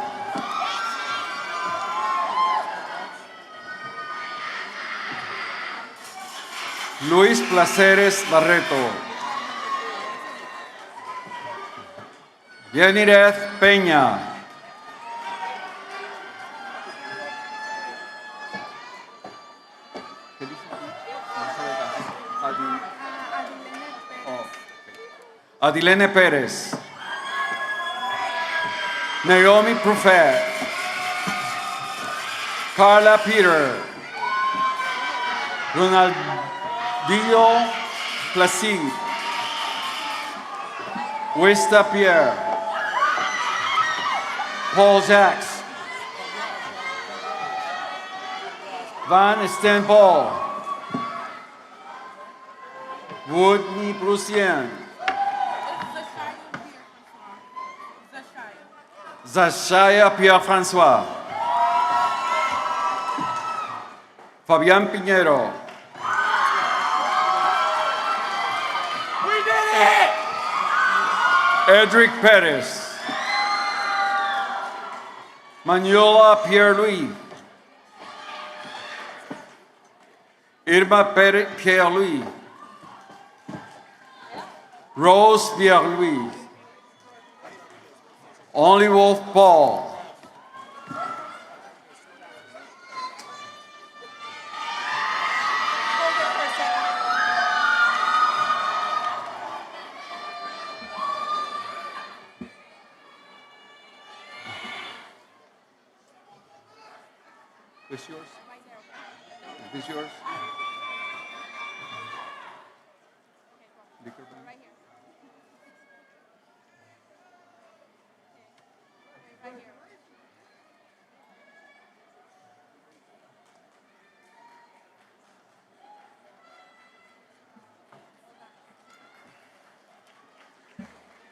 Luis Placeres Barreto. Yenireth Peña. Adilene Pérez. Naomi Prophet. Carla Peter. Ronaldinho Placide. Westa Pierre. Paul Jacques. Van Stenball. Woodney Prussian. Zachaya Pierre-François. Fabián Piñero. Edric Perez. Manuela Pierre-Louis. Irma Pierre-Louis. Rose Pierre-Louis. Only Wolf Paul. Is this yours? Is this yours? Right here.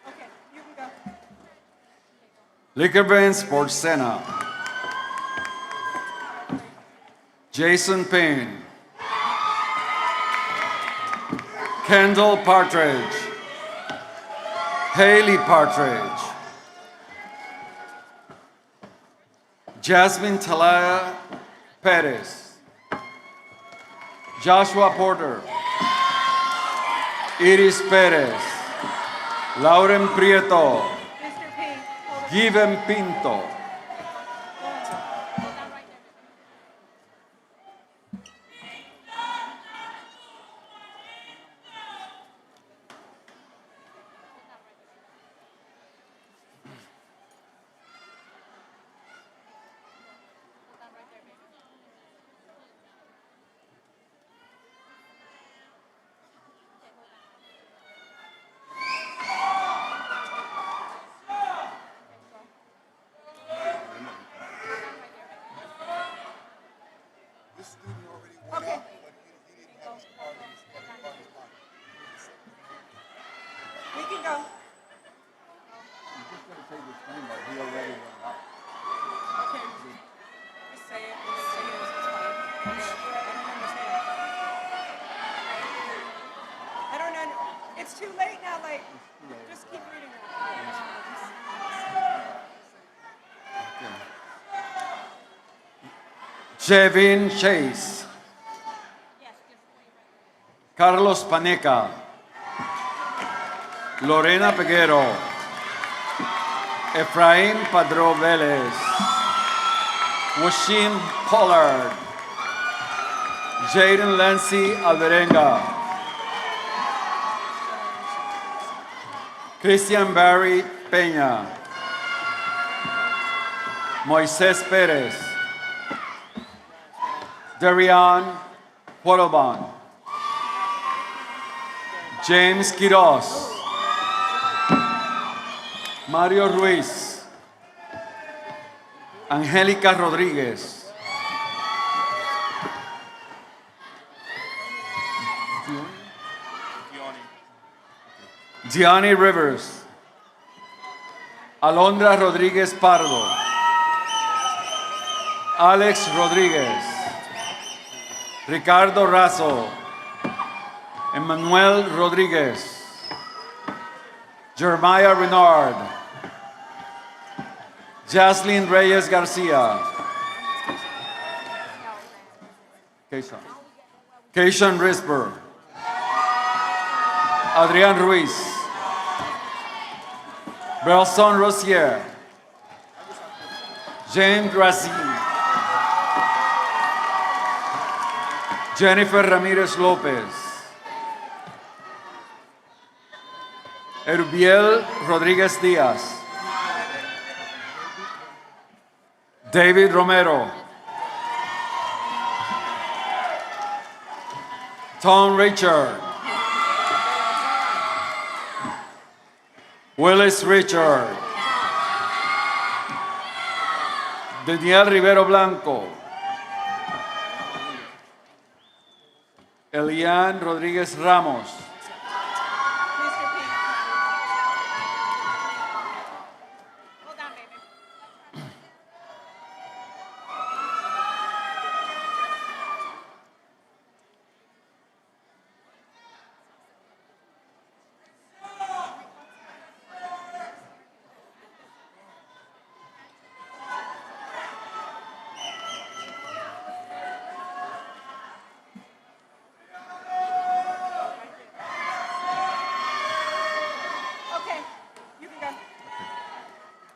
Okay, you can go. Liquor Van Sports Center. Jason Payne. Kendall Partridge. Haley Partridge. Jasmine Talaya Perez. Joshua Porter. Iris Perez. Lauren Prieto. Mr. P, hold it. Given Pinto. Okay. We can go. Okay. Just say it. Just say it. It's fine. I don't understand. I don't know. It's too late now. Like, just keep reading it. Jevin Chase. Carlos Paneca. Lorena Peguero. Efraín Padrón Vélez. Washim Pollard. Jaden Lancy Alberenga. Christian Barry Peña. Moisés Pérez. Darian Hualoban. James Quiroz. Mario Ruiz. Angélica Rodríguez. Gianni Rivers. Alondra Rodríguez Pardo. Alex Rodríguez. Ricardo Razo. Emmanuel Rodríguez. Jeremiah Renard. Jaslyn Reyes Garcia. Keishan Risper. Adrián Ruiz. Belson Rosier. James Racine. Jennifer Ramírez López. Herbiel Rodríguez Díaz. David Romero. Tom Richard. Willis Richard. Daniel Rivero Blanco. Elian Rodríguez Ramos. Mr. P. Hold on, baby.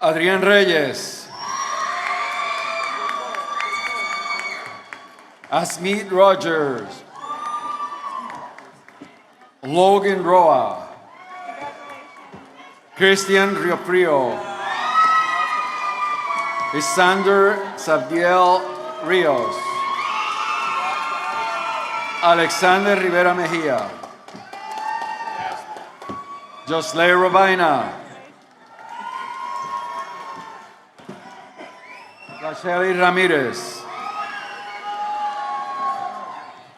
Adrián Reyes. Asmit Rogers. Logan Roa. Christian Riofrio. Isander Sabdiel Rios. Alexander Rivera Mejia. Josley Robina. Racheli Ramirez.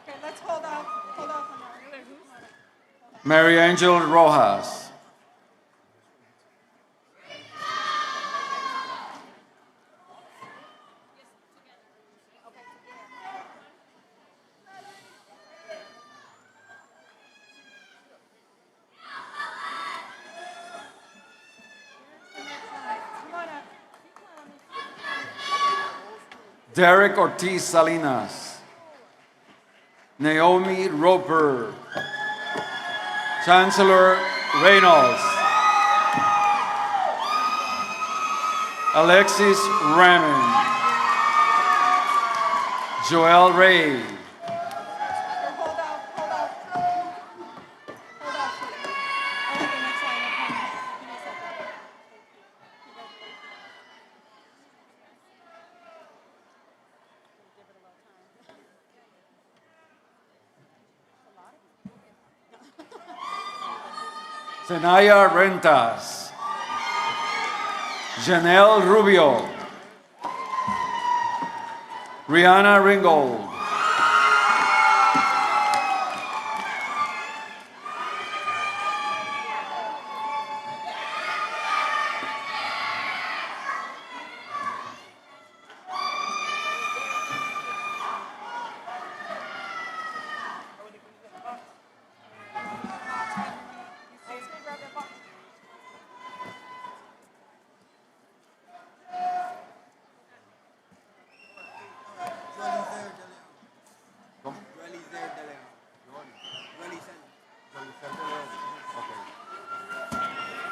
Okay, let's hold off on that. Mary Angel Rojas. Derek Ortiz Salinas. Naomi Roper. Chancellor Reynolds. Alexis Raymond. Joel Ray. Hold off. Hold off, Sheeler. Okay, next line up. Give me a second. Zenaya Rentas. Janelle Rubio. Rihanna Ringgold.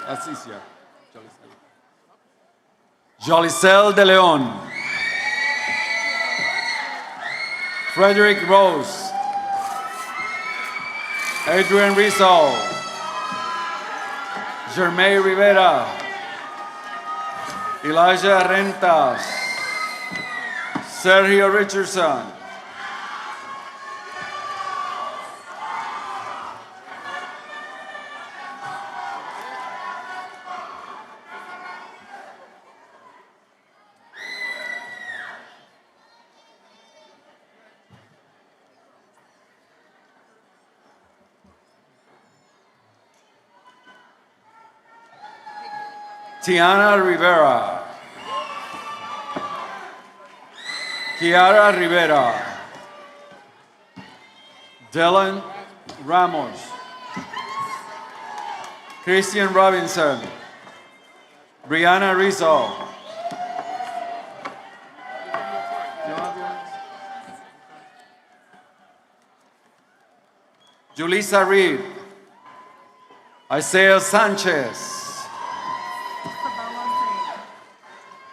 That's easier. Jolicel de Leon. Frederick Rose. Adrian Rizzo. Jermaine Rivera. Elijah Rentas. Sergio Richardson. Tiana Rivera. Kiara Rivera. Dylan Ramos. Christian Robinson. Brianna Rizzo. Julissa Reed. Isaiah Sanchez.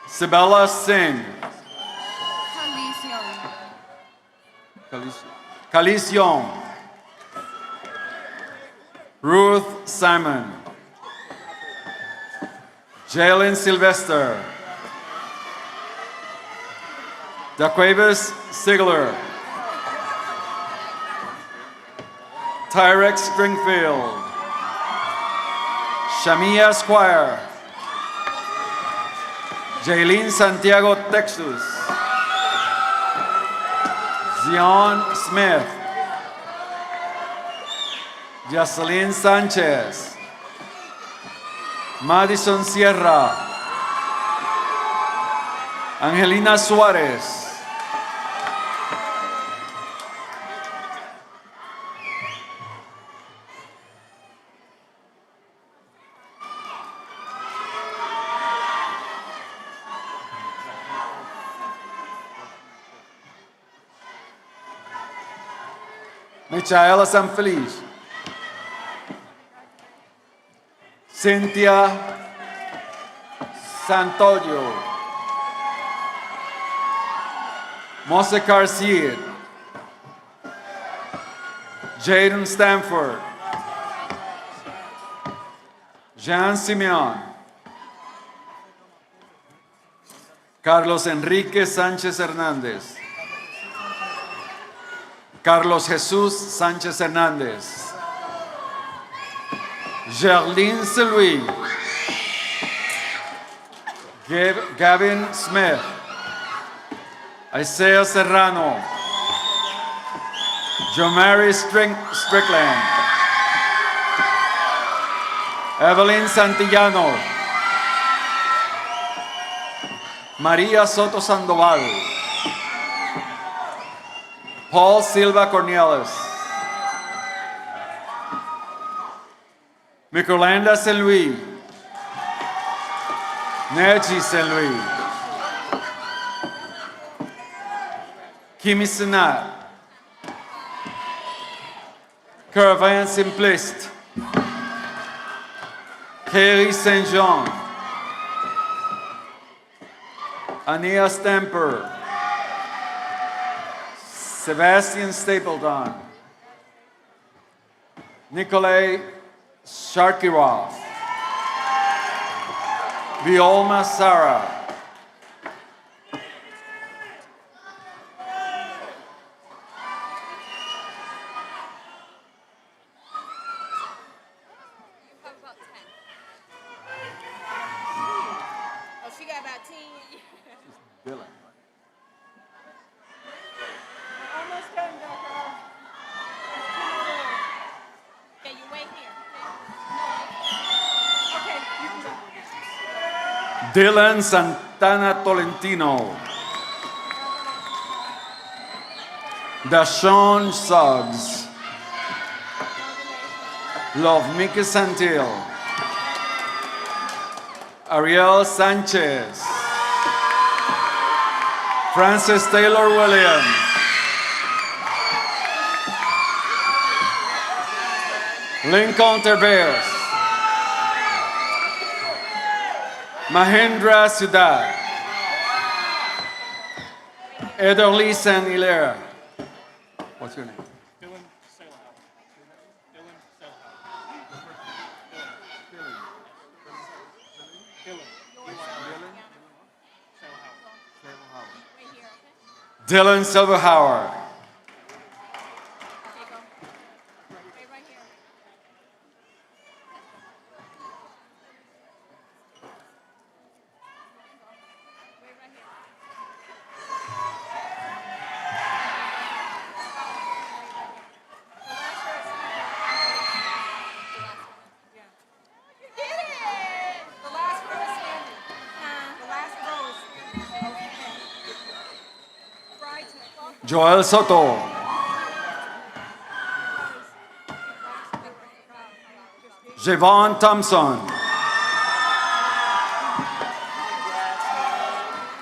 Sibella Singh. Calision. Ruth Simon. Jalen Sylvester. Daquavis Sigler. Tyrex Stringfield. Shamia Squire. Jaylene Santiago Texas. Zion Smith. Jocelyn Sanchez. Madison Sierra. Angelina Suarez. Michaela Sanfeliz. Cynthia Santoyo, Mose Garcia, Jaden Stanford, Jean Simeon, Carlos Enrique Sánchez Hernández, Carlos Jesús Sánchez Hernández, Gerlin Selui, Gavin Smith, Isaiah Serrano, Jomari Strickland, Evelyn Santillano, María Soto Sandoval, Paul Silva Cornelius, Micolanda St. Louis, Neji St. Louis, Kimi Sinat, Caravan Simpliste, Kelly St. John, Ania Stamper, Sebastian Stapleton, Nikolay Sharkirov, Violma Sara, Oh, she got about 10. Dylan. Almost done, Dr. Can you wait here? Okay, you can go. Dylan Santana Tolentino, Dashawn Suggs, Love Mickey Santil, Ariel Sanchez, Francis Taylor Williams, Lincoln Terbeas, Mahendra Ciudad, Edelisa Hilera. What's your name? Dylan Silverhauer. The last row is standing. The last row is standing. Joel Soto. Javon Thompson.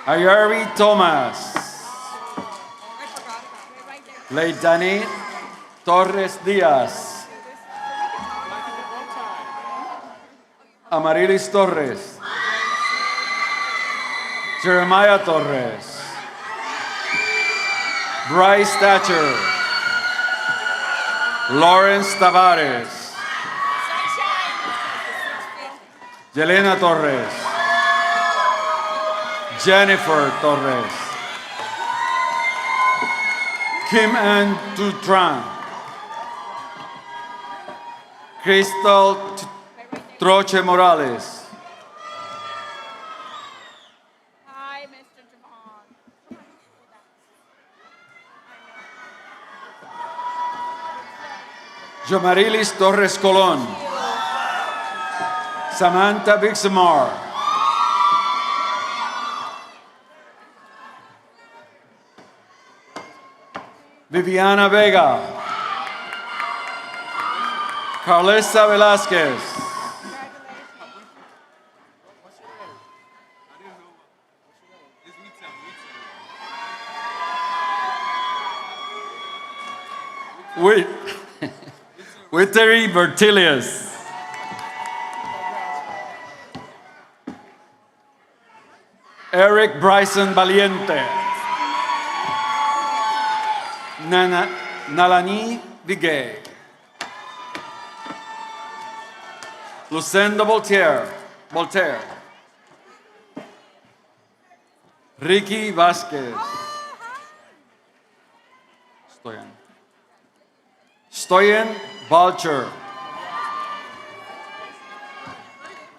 Ayari Thomas. Leidani Torres Diaz. Amarilis Torres. Jeremiah Torres. Bryce Thatcher, Lawrence Tavares, Yelena Torres, Jennifer Torres, Kim Ann Dutran, Crystal Troche Morales, Hi, Mr. Javon. Jomarilis Torres Colon, Samantha Bixamar, Viviana Vega, Carlessa Velasquez, Wittery Bertilius, Eric Bryson Valiente. Nalani Vigay. Lucendo Voltaire. Ricky Vasquez. Stoyan Balcher.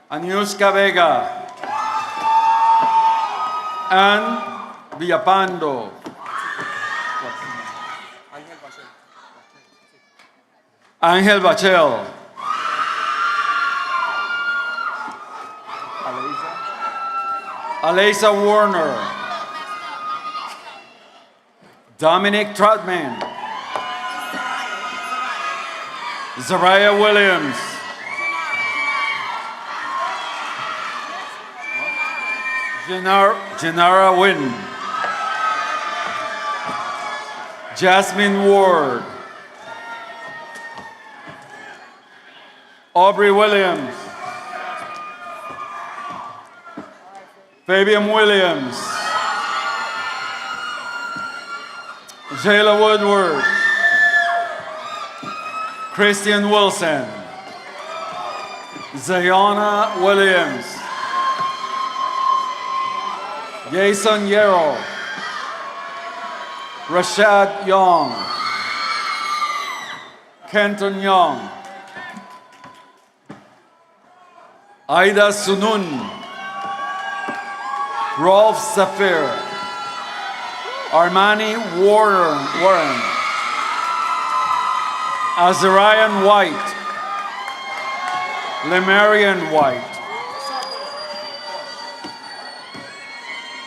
Aniuska Vega. Ann Villapando. Ángel Bachel. Alisa Warner. Dominic Trotman. Zariah Williams. Janara Wynn. Jasmine Ward. Aubrey Williams. Fabian Williams. Jayla Woodward. Christian Wilson. Zayana Williams. Jason Yarrow. Rashad Young. Kenton Young. Aida Sunun. Rolf Safir. Armani Warren. Azarian White. Lemarian White.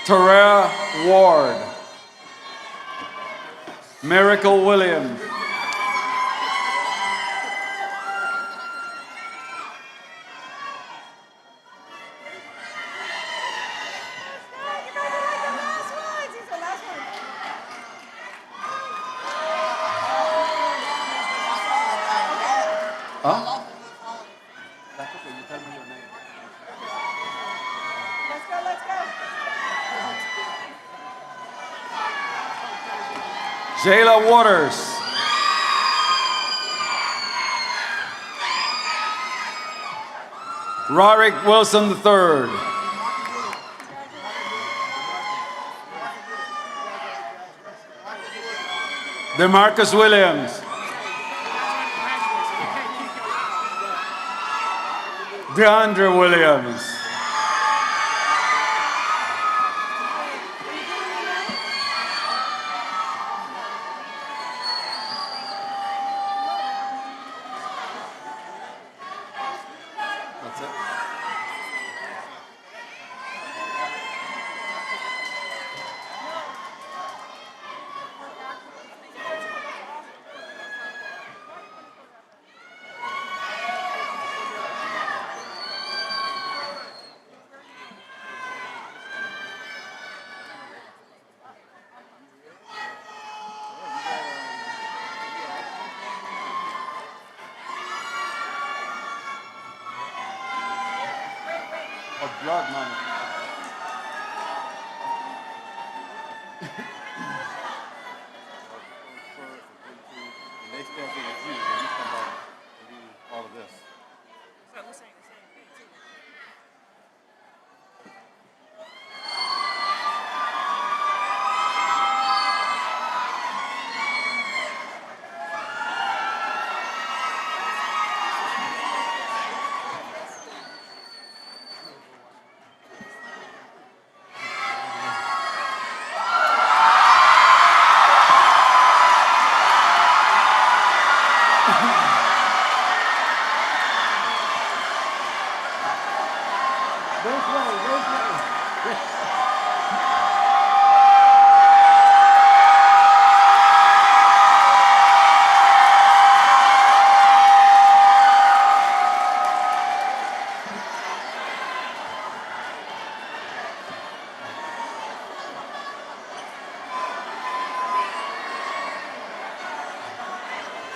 Terrell Ward. Miracle Williams. Huh? That's okay, you tell me your name. Let's go. Jayla Waters. Rorik Wilson III. DeMarcus Williams. DeAndre Williams. That's it. Of blood money. They step in with you, and you come back and do all of this.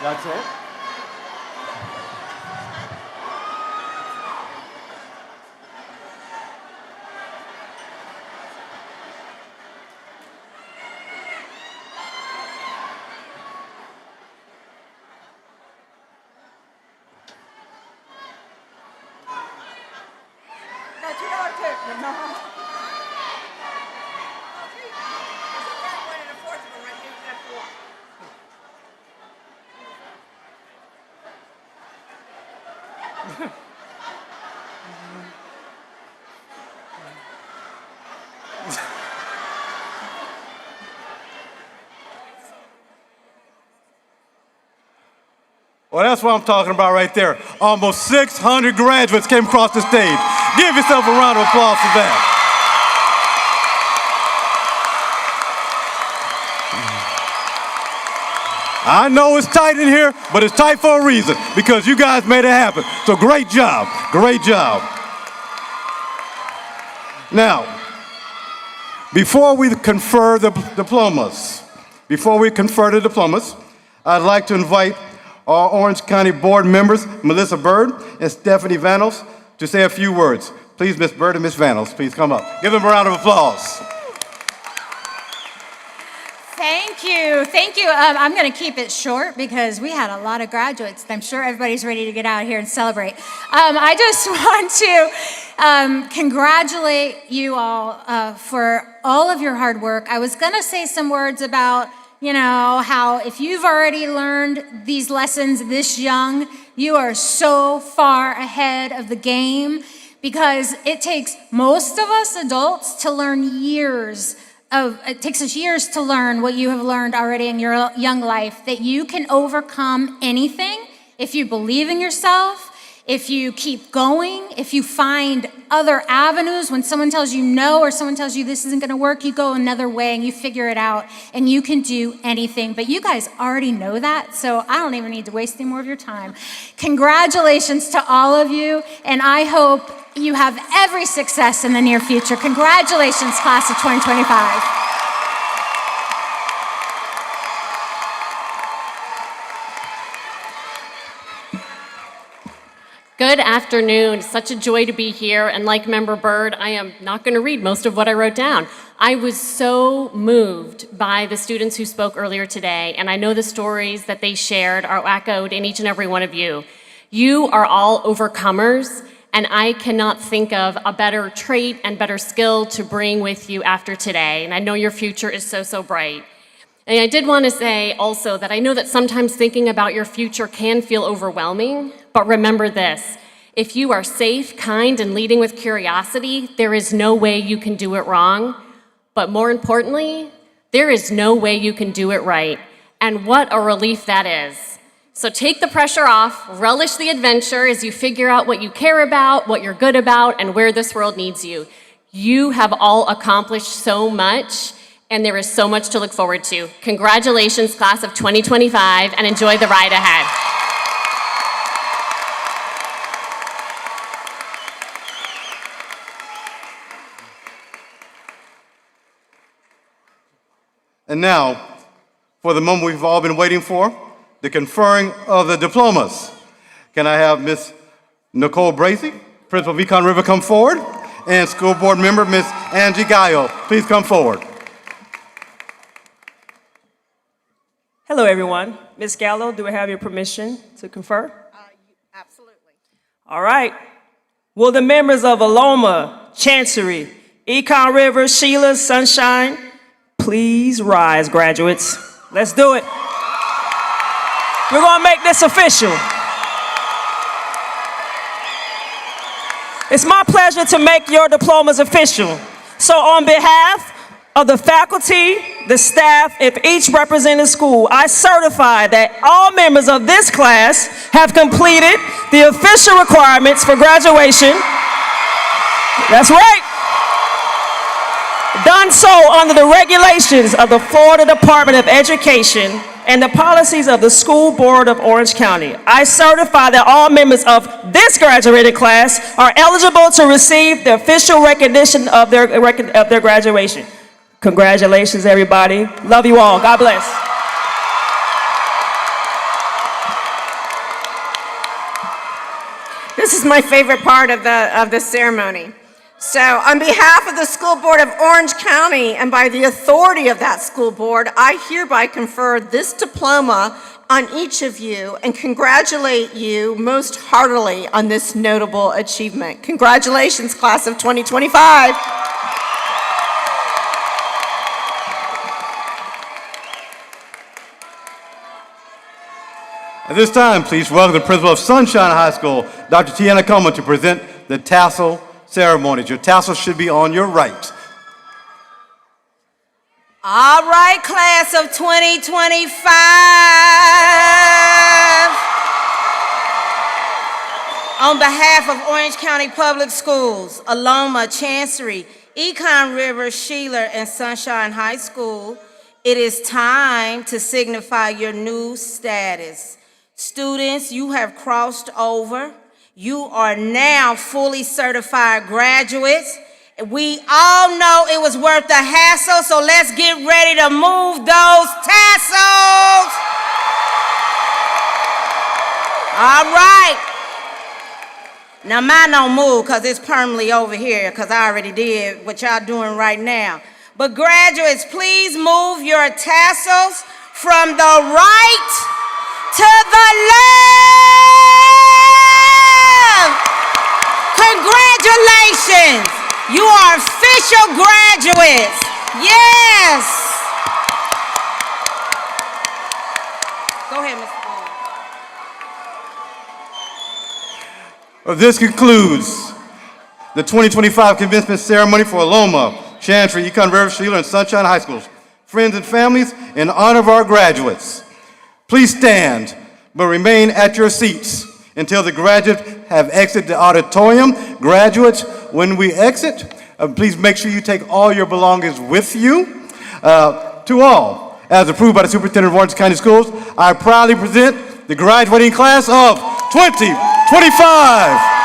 That's it? Well, that's what I'm talking about right there. Almost 600 graduates came across the stage. Give yourself a round of applause for that. I know it's tight in here, but it's tight for a reason, because you guys made it happen. So great job, great job. Now, before we confer the diplomas, I'd like to invite our Orange County Board members, Melissa Bird and Stephanie Vanos, to say a few words. Please, Ms. Bird and Ms. Vanos, please come up. Give them a round of applause. Thank you. Thank you. I'm going to keep it short because we had a lot of graduates. I'm sure everybody's ready to get out here and celebrate. I just want to congratulate you all for all of your hard work. I was going to say some words about, how if you've already learned these lessons this young, you are so far ahead of the game, because it takes most of us adults to learn it takes us years to learn what you have learned already in your young life, that you can overcome anything if you believe in yourself, if you keep going, if you find other avenues. When someone tells you no, or someone tells you this isn't going to work, you go another way and you figure it out, and you can do anything. But you guys already know that, so I don't even need to waste any more of your time. Congratulations to all of you, and I hope you have every success in the near future. Congratulations, class of 2025. Good afternoon. Such a joy to be here. And like Member Bird, I am not going to read most of what I wrote down. I was so moved by the students who spoke earlier today, and I know the stories that they shared are echoed in each and every one of you. You are all overcomers, and I cannot think of a better trait and better skill to bring with you after today. And I know your future is so, so bright. And I did want to say also that I know that sometimes thinking about your future can feel overwhelming, but remember this: if you are safe, kind, and leading with curiosity, there is no way you can do it wrong. But more importantly, there is no way you can do it right. And what a relief that is. So take the pressure off, relish the adventure as you figure out what you care about, what you're good about, and where this world needs you. You have all accomplished so much, and there is so much to look forward to. Congratulations, class of 2025, and enjoy the ride ahead. And now, for the moment we've all been waiting for, the conferring of the diplomas. Can I have Ms. Nicole Bracey, Principal of Econ River, come forward? And School Board Member Ms. Angie Gallo, please come forward. Hello, everyone. Ms. Gallo, do I have your permission to confer? Absolutely. All right. Will the members of Aloma, Chancery, Econ River, Sheeler, Sunshine, please rise, graduates. Let's do it. We're going to make this official. It's my pleasure to make your diplomas official. So on behalf of the faculty, the staff, of each represented school, I certify that all members of this class have completed the official requirements for graduation. That's right. Done so under the regulations of the Florida Department of Education and the policies of the School Board of Orange County. I certify that all members of this graduating class are eligible to receive the official recognition of their graduation. Congratulations, everybody. Love you all. God bless. This is my favorite part of the ceremony. So on behalf of the School Board of Orange County and by the authority of that school board, I hereby confer this diploma on each of you and congratulate you most heartily on this notable achievement. Congratulations, class of 2025. At this time, please welcome the principal of Sunshine High School, Dr. Tiana Coleman, to present the tassel ceremonies. Your tassel should be on your right. All right, class of 2025. On behalf of Orange County Public Schools, Aloma, Chancery, Econ River, Sheeler, and Sunshine High School, it is time to signify your new status. Students, you have crossed over. You are now fully certified graduates. We all know it was worth the hassle, so let's get ready to move those tassels. All right. Now mine don't move because it's permanently over here because I already did what y'all doing right now. But graduates, please move your tassels from the right to the left. Congratulations. You are official graduates. Yes. Go ahead, Mr. Bowles. This concludes the 2025 commencement ceremony for Aloma, Chancery, Econ River, Sheeler, and Sunshine High Schools. Friends and families, in honor of our graduates, please stand, but remain at your seats until the graduates have exited the auditorium. Graduates, when we exit, please make sure you take all your belongings with you. To all, as approved by the Superintendent of Orange County Schools, I proudly present the graduating class of 2025.